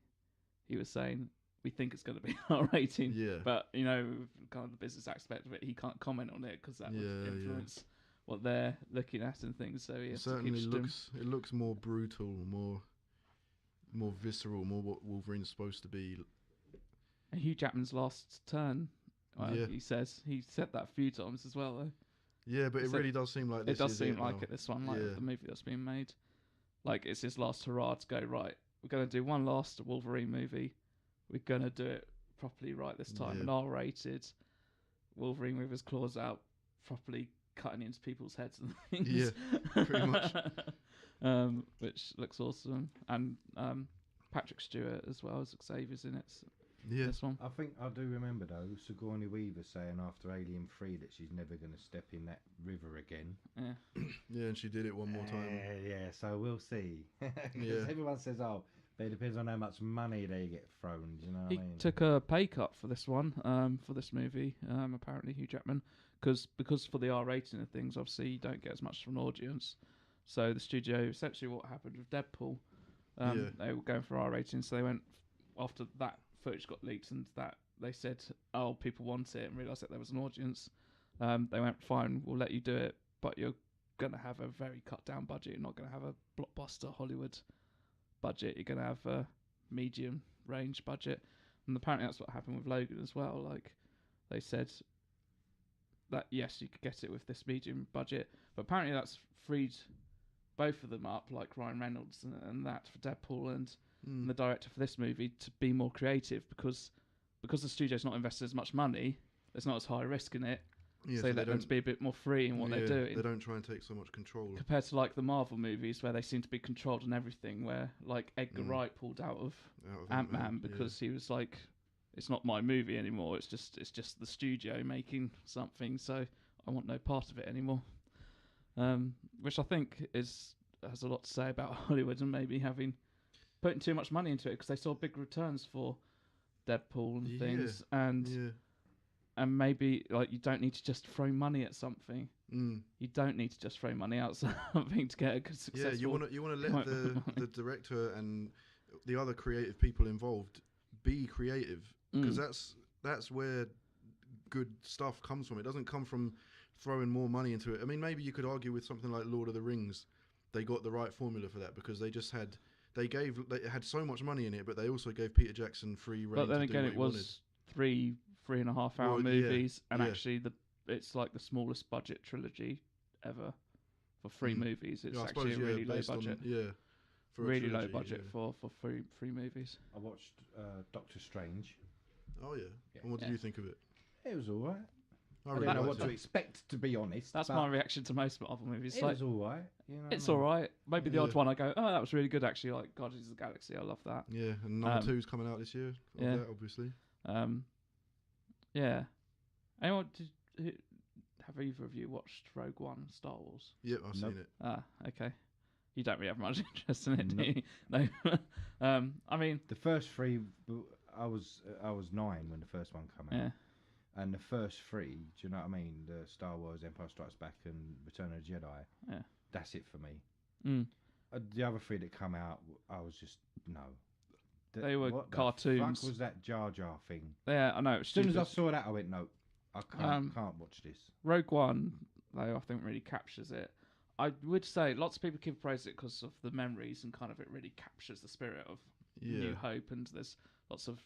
was saying we think it's going to be an R rating. Yeah. But kind of the business aspect of it, he can't comment on it because that would influence what they're looking at and things. So he certainly looks more brutal, more visceral, more what Wolverine's supposed to be. And Hugh Jackman's last turn, he said that a few times as well, though. Yeah, but it really does seem like this. It does seem like it, this one, like the movie that's being made. Like, it's his last hurrah to go, right, we're going to do one last Wolverine movie. We're going to do it properly right this time. An R-rated Wolverine with his claws out, properly cutting into people's heads and things. Yeah, pretty much. Which looks awesome, and Patrick Stewart as well as Xavier's in it. Yeah, this one. I think I do remember though Sigourney Weaver saying after Alien 3 that she's never going to step in that river again. Yeah, yeah, and she did it one more time. Yeah, so we'll see. Because everyone says, but it depends on how much money they get thrown. Do you know what I mean? He took a pay cut for this one, for this movie. Apparently, Hugh Jackman, because for the R rating of things, obviously you don't get as much from an audience. So the studio, essentially what happened with Deadpool, they were going for R rating, so they went, after that footage got leaked and that they said, people want it, and realised that there was an audience, they went, fine, we'll let you do it, but you're going to have a very cut down budget. You're not going to have a blockbuster Hollywood budget. You're going to have a medium range budget. And apparently that's what happened with Logan as well. Like, they said that, yes, you could get it with this medium budget, but apparently that's freed both of them up, like Ryan Reynolds and that for Deadpool and the director for this movie, to be more creative, because the studio's not invested as much money, there's not as high risk in it, so they let them to be a bit more free in what they're doing. They don't try and take so much control. Compared to like the Marvel movies where they seem to be controlled on everything, where like Edgar Wright pulled out of Ant-Man because he was like, it's not my movie anymore, it's just the studio making something, so I want no part of it anymore. Which I think has a lot to say about Hollywood and maybe putting too much money into it, because they saw big returns for Deadpool and things, and and maybe like you don't need to just throw money at something. Mm. You don't need to just throw money at something to get a good successful. Yeah, you want to let the director and the other creative people involved be creative, because that's where good stuff comes from. It doesn't come from throwing more money into it. I mean, maybe you could argue with something like Lord of the Rings, they got the right formula for that because they had so much money in it, but they also gave Peter Jackson free reign. But then to again, do it what was three and a half hour movies, and actually it's like the smallest budget trilogy ever for 3 movies. It's actually a really low budget. For really trilogy, low budget for three movies. I watched Doctor Strange. Oh yeah. And what did you think of it? It was all right. I I didn't know what to expect, to be honest. That's my reaction to most Marvel movies. It was all right. You know it's all right. Maybe the odd one I go, oh, that was really good actually. Like Guardians of the Galaxy, I love that. Yeah, and number 2's coming out this year. Yeah, that, obviously. Yeah. Anyone have either of you watched Rogue One, Star Wars? Yep, I've seen it. Ah, okay. You don't really have much interest in it, do you? No. I mean, the first 3, I was 9 when the first one came out. Yeah. And the first 3, do you know what I mean? The Star Wars, Empire Strikes Back, and Return of the Jedi. Yeah. That's it for me. The other 3 that come out, I was just no. They were what cartoons. The fuck was that Jar Jar thing? Yeah, I know. As soon as I saw that, I went, no, I can't watch this. Rogue One, though, I think really captures it. I would say lots of people keep praise it because of the memories and kind of it really captures the spirit of New Hope, and there's lots of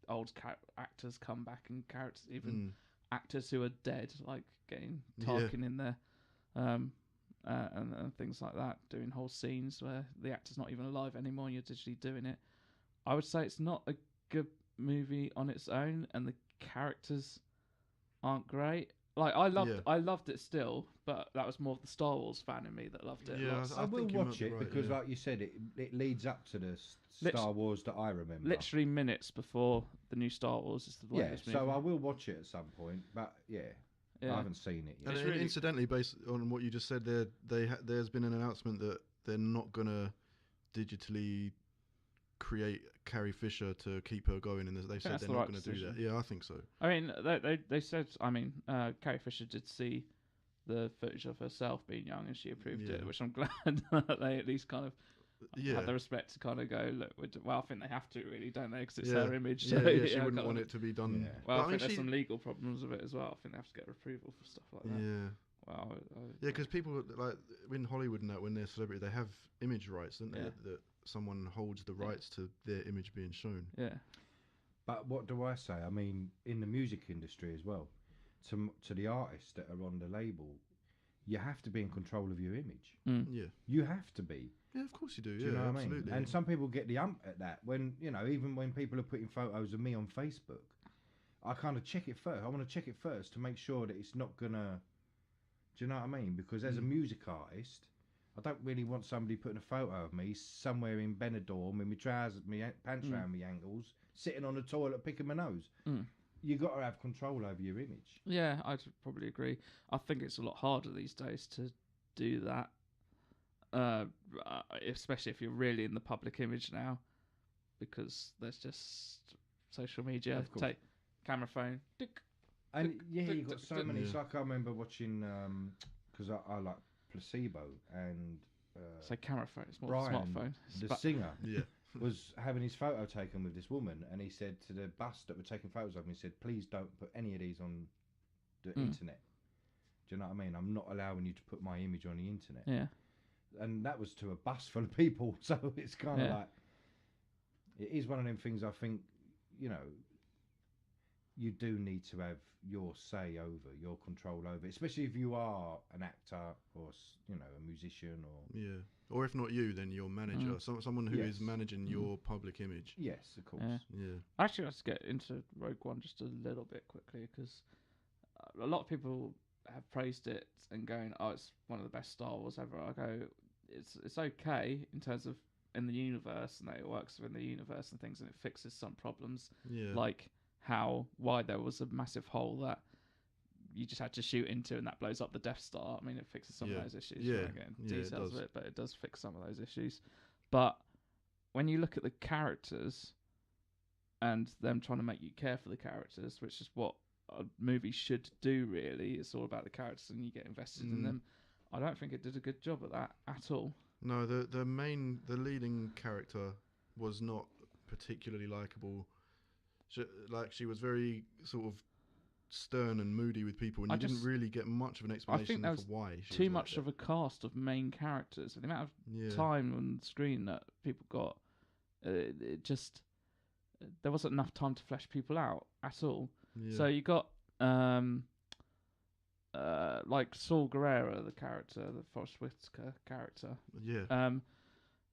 old actors come back and characters, even actors who are dead, like getting Tarkin in there, and things like that, doing whole scenes where the actor's not even alive anymore and you're digitally doing it. I would say it's not a good movie on its own, and the characters aren't great. Like I loved it still, but that was more of the Star Wars fan in me that loved it. Yeah, I will watch it because, like you said, it leads up to the Star Wars that I remember. Literally minutes before the new Star Wars is the latest movie. So I will watch it at some point, but I haven't seen it yet. And really incidentally, based on what you just said, there's been an announcement that they're not gonna digitally create Carrie Fisher to keep her going, and they said they're not going to do that. Yeah, I think so. I mean, they said. I mean, Carrie Fisher did see the footage of herself being young, and she approved it, which I'm glad that they at least kind of had the respect to kind of go, look. Well, I think they have to, really, don't they? Because it's her image. So, she wouldn't want it to be done. Yeah. Well, I think there's some legal problems with it as well. I think they have to get approval for stuff like that. Yeah. Well, because people like in Hollywood now, when they're celebrity, they have image rights, don't they? That someone holds the rights to their image being shown. Yeah. But what do I say? I mean, in the music industry as well, to the artists that are on the label, you have to be in control of your image. Yeah. You have to be. Yeah, of course you do. Do you know what absolutely. I mean? And some people get the ump at that when, even when people are putting photos of me on Facebook, I kind of check it first. I want to check it first to make sure that it's not gonna. Do you know what I mean? Because as a music artist, I don't really want somebody putting a photo of me somewhere in Benidorm with my trousers, my pants around my ankles, sitting on the toilet picking my nose. You got to have control over your image. Yeah, I'd probably agree. I think it's a lot harder these days to do that, especially if you're really in the public image now, because there's just social media. Take camera phone. Tick, and you've got so many. It's like I remember watching, because I like Placebo and. So camera phone, it's more Brian, smartphone. The singer, was having his photo taken with this woman, and he said to the bus that were taking photos of him, he said, "Please don't put any of these on the internet." Do you know what I mean? I'm not allowing you to put my image on the internet. Yeah. And that was to a bus full of people, so it's kind of like it is one of them things. I think you do need to have your say over, your control over, especially if you are an actor or a musician or if not you, then your manager, someone who is managing your public image. Yes, of course. Actually, let's get into Rogue One just a little bit quickly, because a lot of people have praised it and going, "Oh, it's one of the best Star Wars ever." I go, it's okay in terms of in the universe, and that it works within the universe and things, and it fixes some problems, like why there was a massive hole that you just had to shoot into and that blows up the Death Star. I mean, it fixes some of those issues. Yeah. I won't get into details of it, but it does fix some of those issues. But when you look at the characters and them trying to make you care for the characters, which is what a movie should do. Really, it's all about the characters and you get invested in them. I don't think it did a good job at that at all. No, the leading character was not particularly likable. She was very sort of stern and moody with people, and you didn't really get much of an explanation for why. Too much of a cast of main characters. The amount of time on the screen that people got, it just there wasn't enough time to flesh people out at all. Yeah. So you got like Saul Guerrero, the character, the Forrest Whitaker character. Yeah.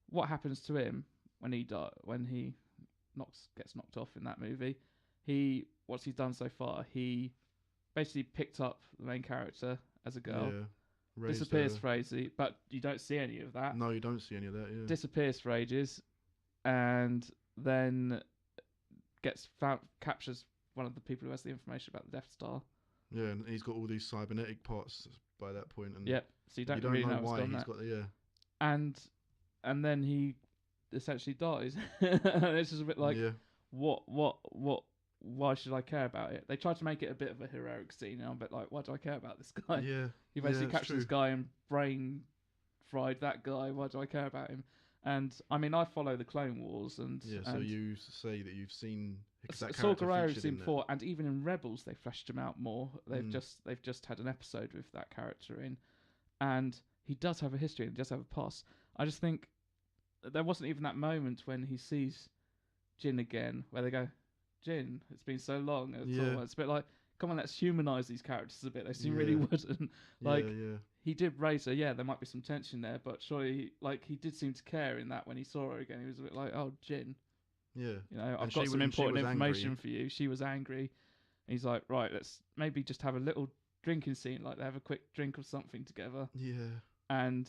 What happens to him when he gets knocked off in that movie? What he's done so far, he basically picked up the main character as a girl. Yeah. Disappears for ages, but you don't see any of that. No, you don't see any of that. Yeah. Disappears for ages, and then captures one of the people who has the information about the Death Star. Yeah, and he's got all these cybernetic parts by that point, and yep. So you don't really know why he's got the and then he essentially dies. It's just a bit like what why should I care about it? They tried to make it a bit of a heroic scene, and I'm a bit like, why do I care about this guy? Yeah. He basically captured this guy and brain fried that guy. Why do I care about him? And I mean, I follow the Clone Wars, and so you say that you've seen Saul Guerrero's seen before, and even in Rebels they fleshed him out more. They've just had an episode with that character in, and he does have a history and he does have a past. I just think there wasn't even that moment when he sees Jin again, where they go, Jin, it's been so long. It's a bit like, come on, let's humanise these characters a bit. They seem really wooden. He did raise her. Yeah, there might be some tension there, but surely, he did seem to care in that when he saw her again. He was a bit like, oh, Jin. Yeah. You know, I've got some important information for you. She was angry. And he's like, right, let's maybe just have a little drinking scene. Like, they have a quick drink of something together. Yeah. And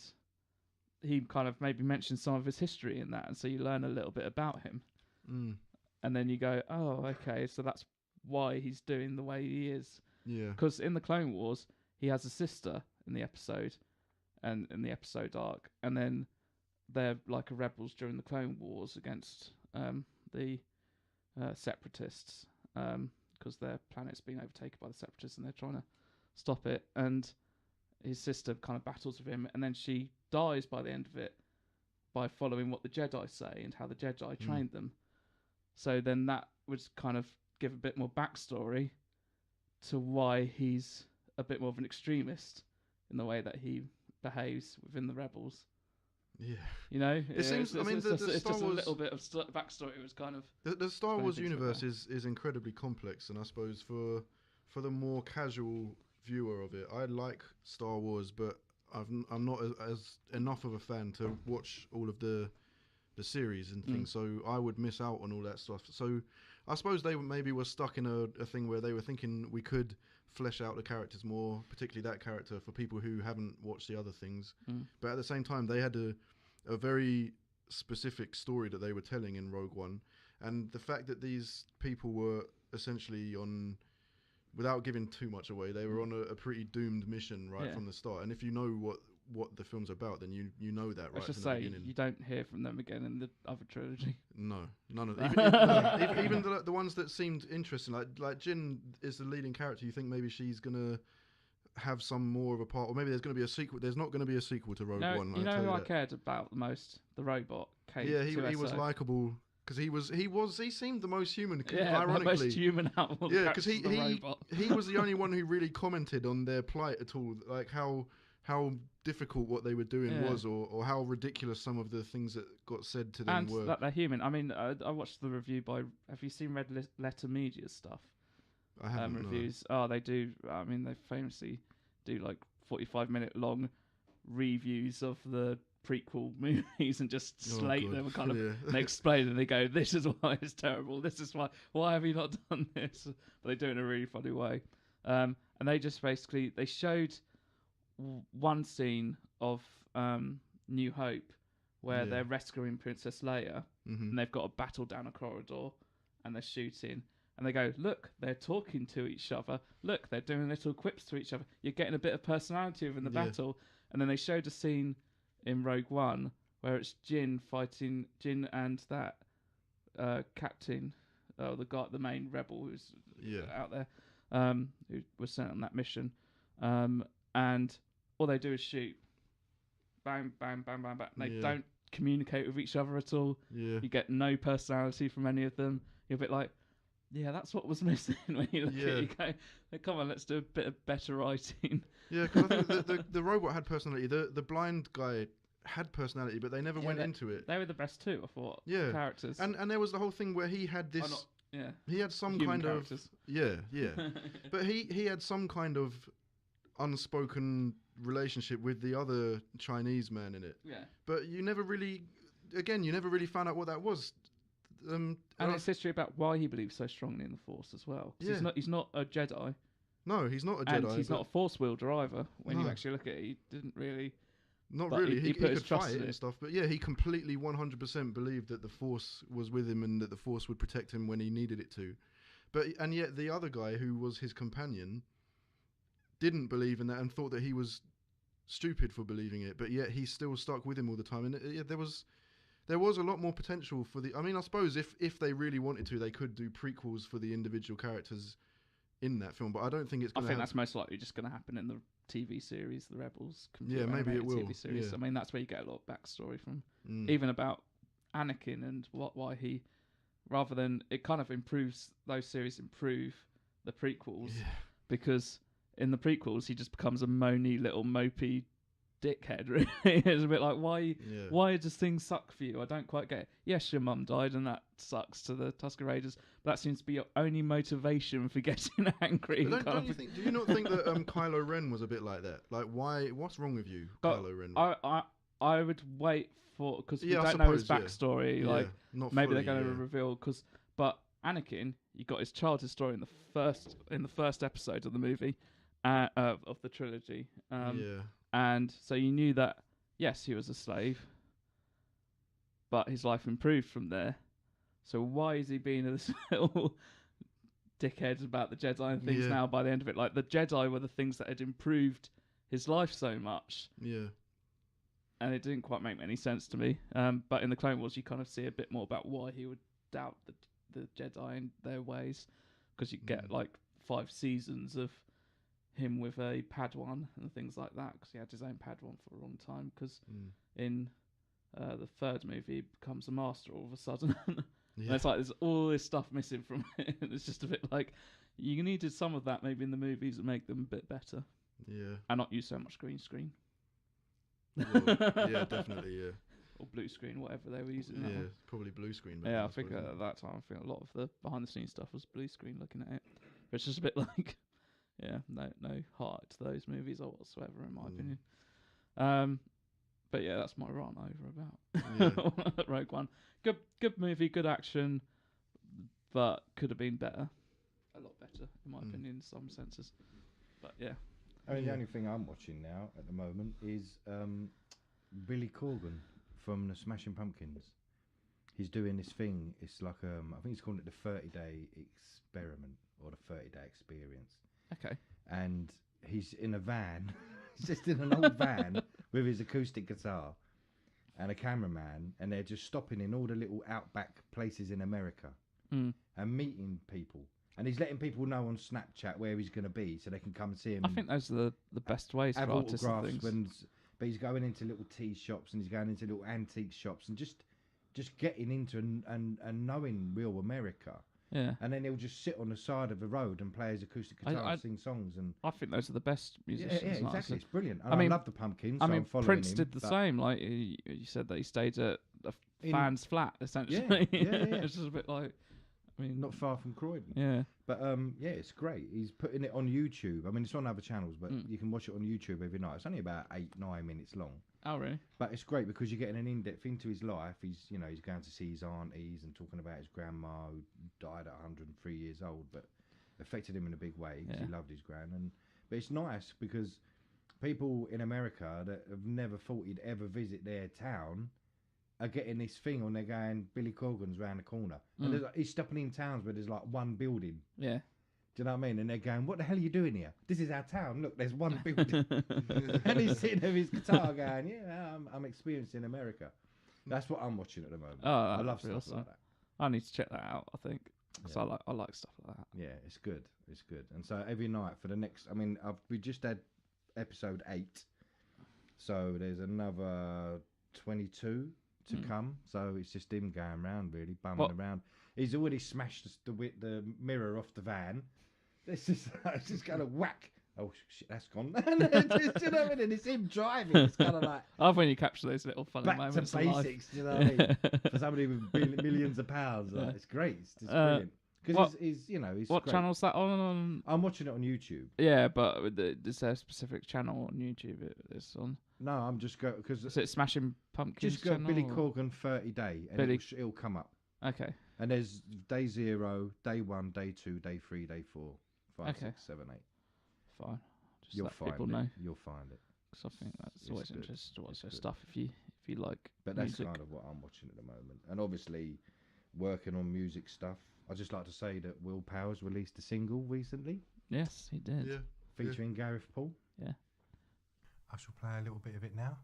he kind of maybe mentions some of his history in that. And so you learn a little bit about him. Mm. And then you go, oh, okay, so that's why he's doing the way he is. Yeah. Because in the Clone Wars, he has a sister in the episode, and in the episode arc, and then they're like rebels during the Clone Wars against the Separatists, because their planet's being overtaken by the Separatists, and they're trying to stop it. And his sister kind of battles with him, and then she dies by the end of it by following what the Jedi say and how the Jedi trained them. So then that would kind of give a bit more backstory to why he's a bit more of an extremist in the way that he behaves within the rebels. Yeah, you know, it seems. I mean, it's just a little bit of backstory. It was kind of the Star Wars universe is incredibly complex, and I suppose for the more casual viewer of it, I like Star Wars, but I'm not as enough of a fan to watch all of the series and things, so I would miss out on all that stuff. So I suppose they maybe were stuck in a thing where they were thinking we could flesh out the characters more, particularly that character, for people who haven't watched the other things. But at the same time, they had a very specific story that they were telling in Rogue One, and the fact that these people were essentially on, without giving too much away, they were on a pretty doomed mission from the start. And if you know what the film's about, then you know that right from the beginning. You don't hear from them again in the other trilogy. No, none of them. Even the ones that seemed interesting, like Jin is the leading character. You think maybe she's gonna have some more of a part, or maybe there's gonna be a sequel. There's not gonna be a sequel to Rogue One. You know who I cared about the most? The robot. Yeah, he was likable. Because he seemed the most human. Yeah, ironically, the most human out of all yeah, because he was the only one who really commented on their plight at all, like how difficult what they were doing was, or how ridiculous some of the things that got said to them were. And that they're human. I mean, I watched the review by. Have you seen Red Letter Media's stuff? I haven't. Reviews. No. Oh, they do. I mean, they famously do like 45-minute long reviews of the prequel movies and just slate them and kind of they explain and they go, this is why it's terrible, this is why have you not done this, but they do it in a really funny way. And they just basically they showed one scene of New Hope where they're rescuing Princess Leia and they've got a battle down a corridor and they're shooting and they go, look, they're talking to each other, look, they're doing little quips to each other, you're getting a bit of personality within the battle. And then they showed a scene in Rogue One where it's Jin and that captain, the main rebel who's out there, who was sent on that mission, and all they do is shoot, bang, bang, bang, bang, bang. They don't communicate with each other at all. Yeah. You get no personality from any of them. You're a bit like, yeah, that's what was missing when you look at it. You go, hey, come on, let's do a bit of better writing. Yeah, because I think the robot had personality. The blind guy had personality, but they never went into it. They were the best two, I thought. Yeah. Characters. And there was the whole thing where he had this. Yeah. He had some Human kind characters. of. Yeah, yeah. But he had some kind of unspoken relationship with the other Chinese man in it. Yeah. But you never really found out what that was. And it's history about why he believes so strongly in the Force as well. Yeah. He's not a Jedi. No, he's not a Jedi. And he's not a Force wielder either. When you No. actually look at it, he didn't really. Not but really. he He put his could trust fight in and it. stuff, but yeah, he completely 100% believed that the Force was with him and that the Force would protect him when he needed it to. And yet the other guy who was his companion didn't believe in that and thought that he was stupid for believing it. But yet he still stuck with him all the time. And there was a lot more potential for the. I mean, I suppose if they really wanted to, they could do prequels for the individual characters in that film. But I don't think it's. I think that's most likely just going to happen in the TV series, the Rebels. Yeah, maybe it will. TV series. Yeah. I mean, that's where you get a lot of backstory from, Mm. even about Anakin and why he, rather than it kind of improves those series, improve the prequels because in the prequels he just becomes a moany little mopey dickhead. Really, it's a bit like why does things suck for you? I don't quite get it. Yes, your mum died and that sucks to the Tusken Raiders, but that seems to be your only motivation for getting angry. But don't you think? Do you not think that Kylo Ren was a bit like that? Like, why? What's wrong with you, Kylo Ren? I would wait for because we Yeah, I don't know his suppose, backstory. Yeah, Like not maybe fully, they're going to reveal but Anakin, you got his childhood story in the first episode of the movie, of the trilogy. And so you knew that yes, he was a slave, but his life improved from there. So why is he being this little dickhead about the Jedi and things now? By the end of it, like the Jedi were the things that had improved his life so much. Yeah. And it didn't quite make any sense to me. But in the Clone Wars, you kind of see a bit more about why he would doubt the Jedi and their ways, because you get like 5 seasons of him with a Padawan and things like that, because he had his own Padawan for a long time. Because in the third movie, he becomes a master all of a sudden. And it's like there's all this stuff missing from it. And it's just a bit like you needed some of that maybe in the movies to make them a bit better. Yeah. And not use so much green screen. Well, yeah, definitely, yeah. Or blue screen, whatever they were using. Yeah, probably blue screen. Yeah, I think at that time, I think a lot of the behind the scenes stuff was blue screen. Looking at it, but it's just a bit like, no heart to those movies or whatsoever, in my opinion. But yeah, that's my rant over about Rogue One. Good movie, good action, but could have been better, a lot better, in my opinion, in some senses. But yeah. I mean, the only thing I'm watching now at the moment is Billy Corgan from the Smashing Pumpkins. He's doing this thing. It's like I think he's calling it the 30-day experiment or the 30-day experience. Okay. And he's in a van. He's just in an old van with his acoustic guitar and a cameraman, and they're just stopping in all the little outback places in America and meeting people. And he's letting people know on Snapchat where he's going to be, so they can come and see him. I think those are the best ways for have artists and autographs things. but he's going into little tea shops and he's going into little antique shops and just getting into and knowing real America. Yeah. And then he'll just sit on the side of the road and play his acoustic guitar and sing songs. And I think those are the best musicians. yeah, exactly. Honestly. It's brilliant. And I mean, love the Pumpkins. I so mean, I'm following Prince him, did the same. Like you said that he stayed at a fan's flat, essentially. Yeah. It's just a bit like, I mean, not far from Croydon. Yeah. But yeah, it's great. He's putting it on YouTube. I mean, it's on other channels, but you can watch it on YouTube every night. It's only about 8-9 minutes long. Oh, really? But it's great because you're getting an in-depth into his life. He's going to see his aunties and talking about his grandma who died at 103 years old, but affected him in a big way because he loved his gran. But it's nice because people in America that have never thought he'd ever visit their town are getting this thing on. They're going, Billy Corgan's round the corner, and he's stopping in towns where there's like one building. Yeah. Do you know what I mean? And they're going, what the hell are you doing here? This is our town. Look, there's one building. And he's sitting with his guitar going, yeah, I'm experiencing America. That's what I'm watching at the moment. Oh, I love stuff awesome. like that. I need to check that out, I think. because Yeah. I like stuff like that. Yeah, it's good. It's good. And so every night for the next, I mean, we just had episode 8, so there's another 22 to come. So it's just him going around, really bumming around. He's already smashed the mirror off the van. It's just kind of whack. Oh shit, that's gone. Do you know what I mean? It's him driving. It's kind of like I love when you capture those little funny back to moments. basics. Do you know what I mean? For somebody with millions of pounds, like, it's great. It's just brilliant. Because he's what great. channel's that on? I'm watching it on YouTube. Yeah, but is there a specific channel on YouTube it's on? No, I'm just going because Is it Smashing Pumpkins? just go channel, Billy or? Corgan 30 day, and it'll come up. Okay. And there's day 0, day 1, day 2, day 3, day 4, 5, Okay. 6, 7, 8. Fine. Just You'll let find people it. know. You'll find it. Because I think that's It's always good. interesting to watch It's their good. stuff if you like. But that's music. kind of what I'm watching at the moment. And obviously, working on music stuff. I'd just like to say that Will Powerz released a single recently Yes, he did. Yeah. featuring Gareth Paul. Yeah. I shall play a little bit of it now.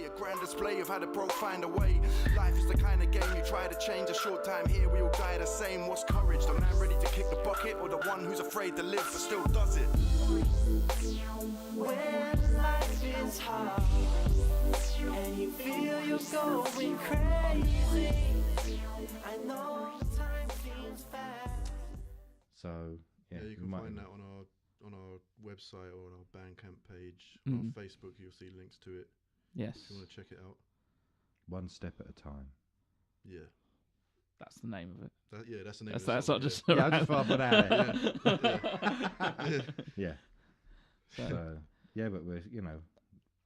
A grand display of how the broke find a way. Life is the kind of game you try to change. A short time here, we all die the same. What's courage? The man ready to kick the bucket, or the one who's afraid to live but still does it? When life is hard and you feel you're going crazy, I know time seems fast. So yeah, Yeah, you can might- find that on our website or on our Bandcamp page. Mm. On Facebook, you'll see links to it Yes. if you want to check it out. one step at a time. Yeah, That's the name of it. that's the name. That's of the not song, just. Yeah, I just thought I'd put out there. yeah. Yeah. So yeah, but we're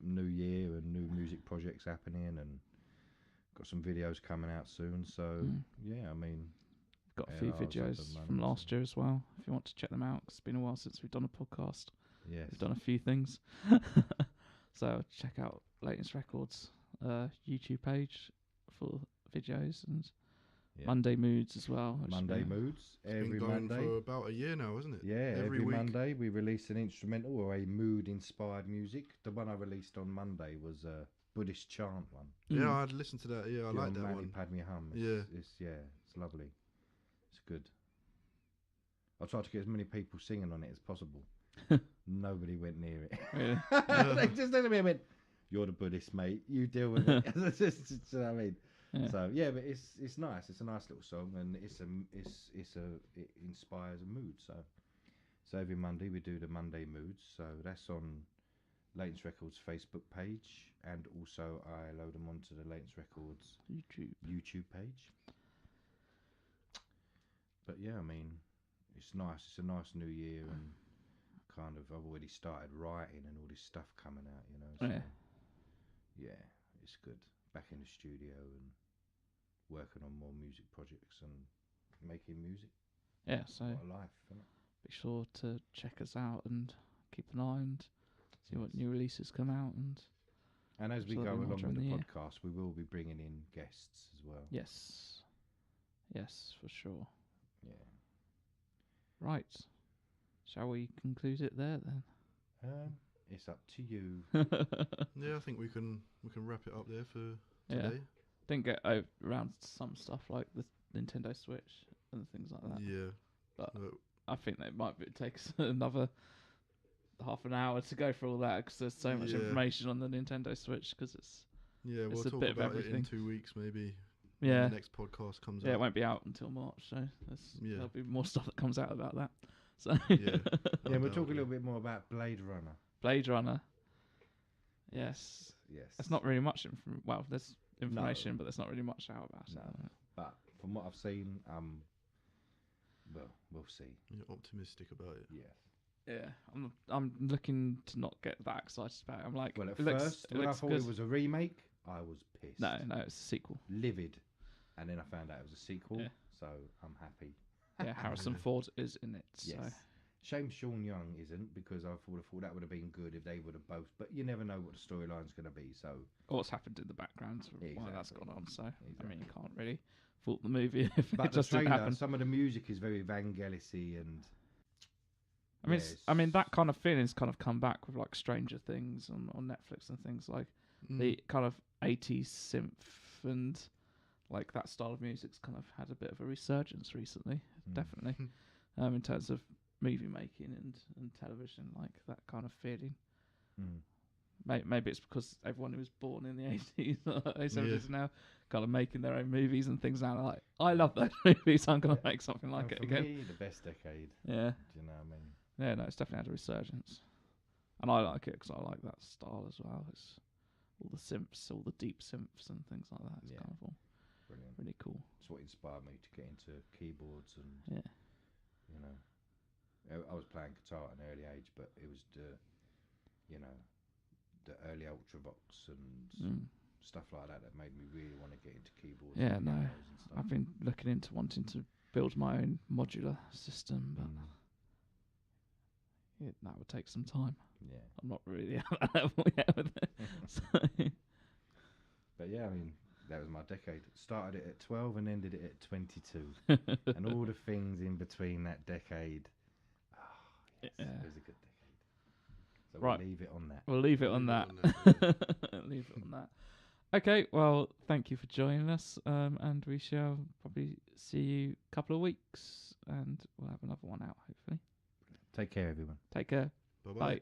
new year and new music projects happening, and got some videos coming out soon. So yeah, I mean, Got a Yeah, few ours at the videos from moment, last year as well. If you want to check them out, 'cause it's been a while since we've done a podcast. yes, We've done a few things. So check out Latest Records YouTube page for videos and Yeah. Monday Moods as well. which Monday we- moods It's every been going Monday. for about a year now, isn't it? Yeah, every week. Monday we release an instrumental or a mood-inspired music. The one I released on Monday was a Buddhist chant one. Yeah, I'd listened to that. Yeah, I like that Mani one. Padme Hum. Yeah. It's lovely. It's good. I tried to get as many people singing on it as possible. Nobody went near it. Really? They just looked at me and went, "You're the Buddhist, mate. You deal with it." You know what I mean? Yeah. So yeah, but it's nice. It's a nice little song, and it inspires a mood. So every Monday we do the Monday moods. So that's on Latent Records Facebook page, and also I load them onto the Latent Records YouTube page. But yeah, I mean, it's nice. It's a nice new year, and kind of I've already started writing and all this stuff coming out. So, Yeah. yeah, it's good. Back in the studio and working on more music projects and making music. Yeah, so What a life, isn't it? be sure to check us out and keep an eye and see what new releases come out. And And as we So go there'll be more along with during the the year. podcast, we will be bringing in guests as well. yes, for sure. Yeah. Right. Shall we conclude it there then? It's up to you. Yeah, I think we can wrap it up there for Yeah. today. Didn't get around to some stuff like the Nintendo Switch and things like that. Yeah. But But I think that might take us another half an hour to go through all that because there's so much Yeah. information on the Nintendo Switch because it's yeah, It's we'll a talk bit of about it in everything. 2 weeks maybe. when yeah the next podcast comes yeah it out. won't be out until March, so Yeah. there'll be more stuff that comes out about that. So Yeah. Yeah, we'll that'll talk a be- little bit more about Blade Runner. Blade Runner. Yes, Yes. there's not really much well, there's information, but there's not really much out about it. No. But from what I've seen, well, we'll see. You're optimistic about it. Yes. Yeah, I'm looking to not get that excited about it. I'm like, Well, at it looks, first, it when I looks thought good. it was a remake, I was pissed. No, it's a sequel. Livid. And then I found out it was a sequel, Yeah. so I'm happy. Yeah, Harrison Yeah. Ford is in it. So. Yes. Shame Sean Young isn't, because I would have thought that would have been good if they would have both. But you never know what the storyline's going to be. So Or what's happened in the background while that's Exactly. gone on. So I mean, you Exactly. can't really fault the movie if but it the just didn't trailer, happen. some of the music is very Vangelis-y and. I mean, Yes. I mean that kind of feeling's kind of come back with like Stranger Things on Netflix and things like Mm. the kind of 80s synth and like that style of music's kind of had a bit of a resurgence recently, Mm. definitely, in terms of movie making and television, like that kind of feeling. Mm. Maybe it's because everyone who was born in the 80s or 70s is now kind of making their own movies and things now. Like, I love those movies, I'm going to make something like And it for again. me, the best decade. Yeah. Do you know what I mean? Yeah, no, it's definitely had a resurgence. And I like it because I like that style as well. It's all the synths, all the deep synths and things like that. It's Yeah. kind of all Brilliant. really cool. It's what inspired me to get into keyboards and, Yeah. you know, I was playing guitar at an early age, but it was the, you know, the early Ultravox and stuff like that that made me really want to get into keyboards. Yeah, and no. pianos and stuff. I've been looking into wanting to build my own modular system, but that would take some time. Yeah. I'm not really at that level yet with it. So, But yeah, I mean, that was my decade. Started it at 12 and ended it at 22. And all the things in between that decade. Oh, yes, Yeah. it was a good decade. So Right. we'll leave it on that. we'll leave it on that. Leave it on that. Okay, well, thank you for joining us, and we shall probably see you a couple of weeks, and we'll have another one out, hopefully. Take care, everyone. Take care. Bye-bye. Bye.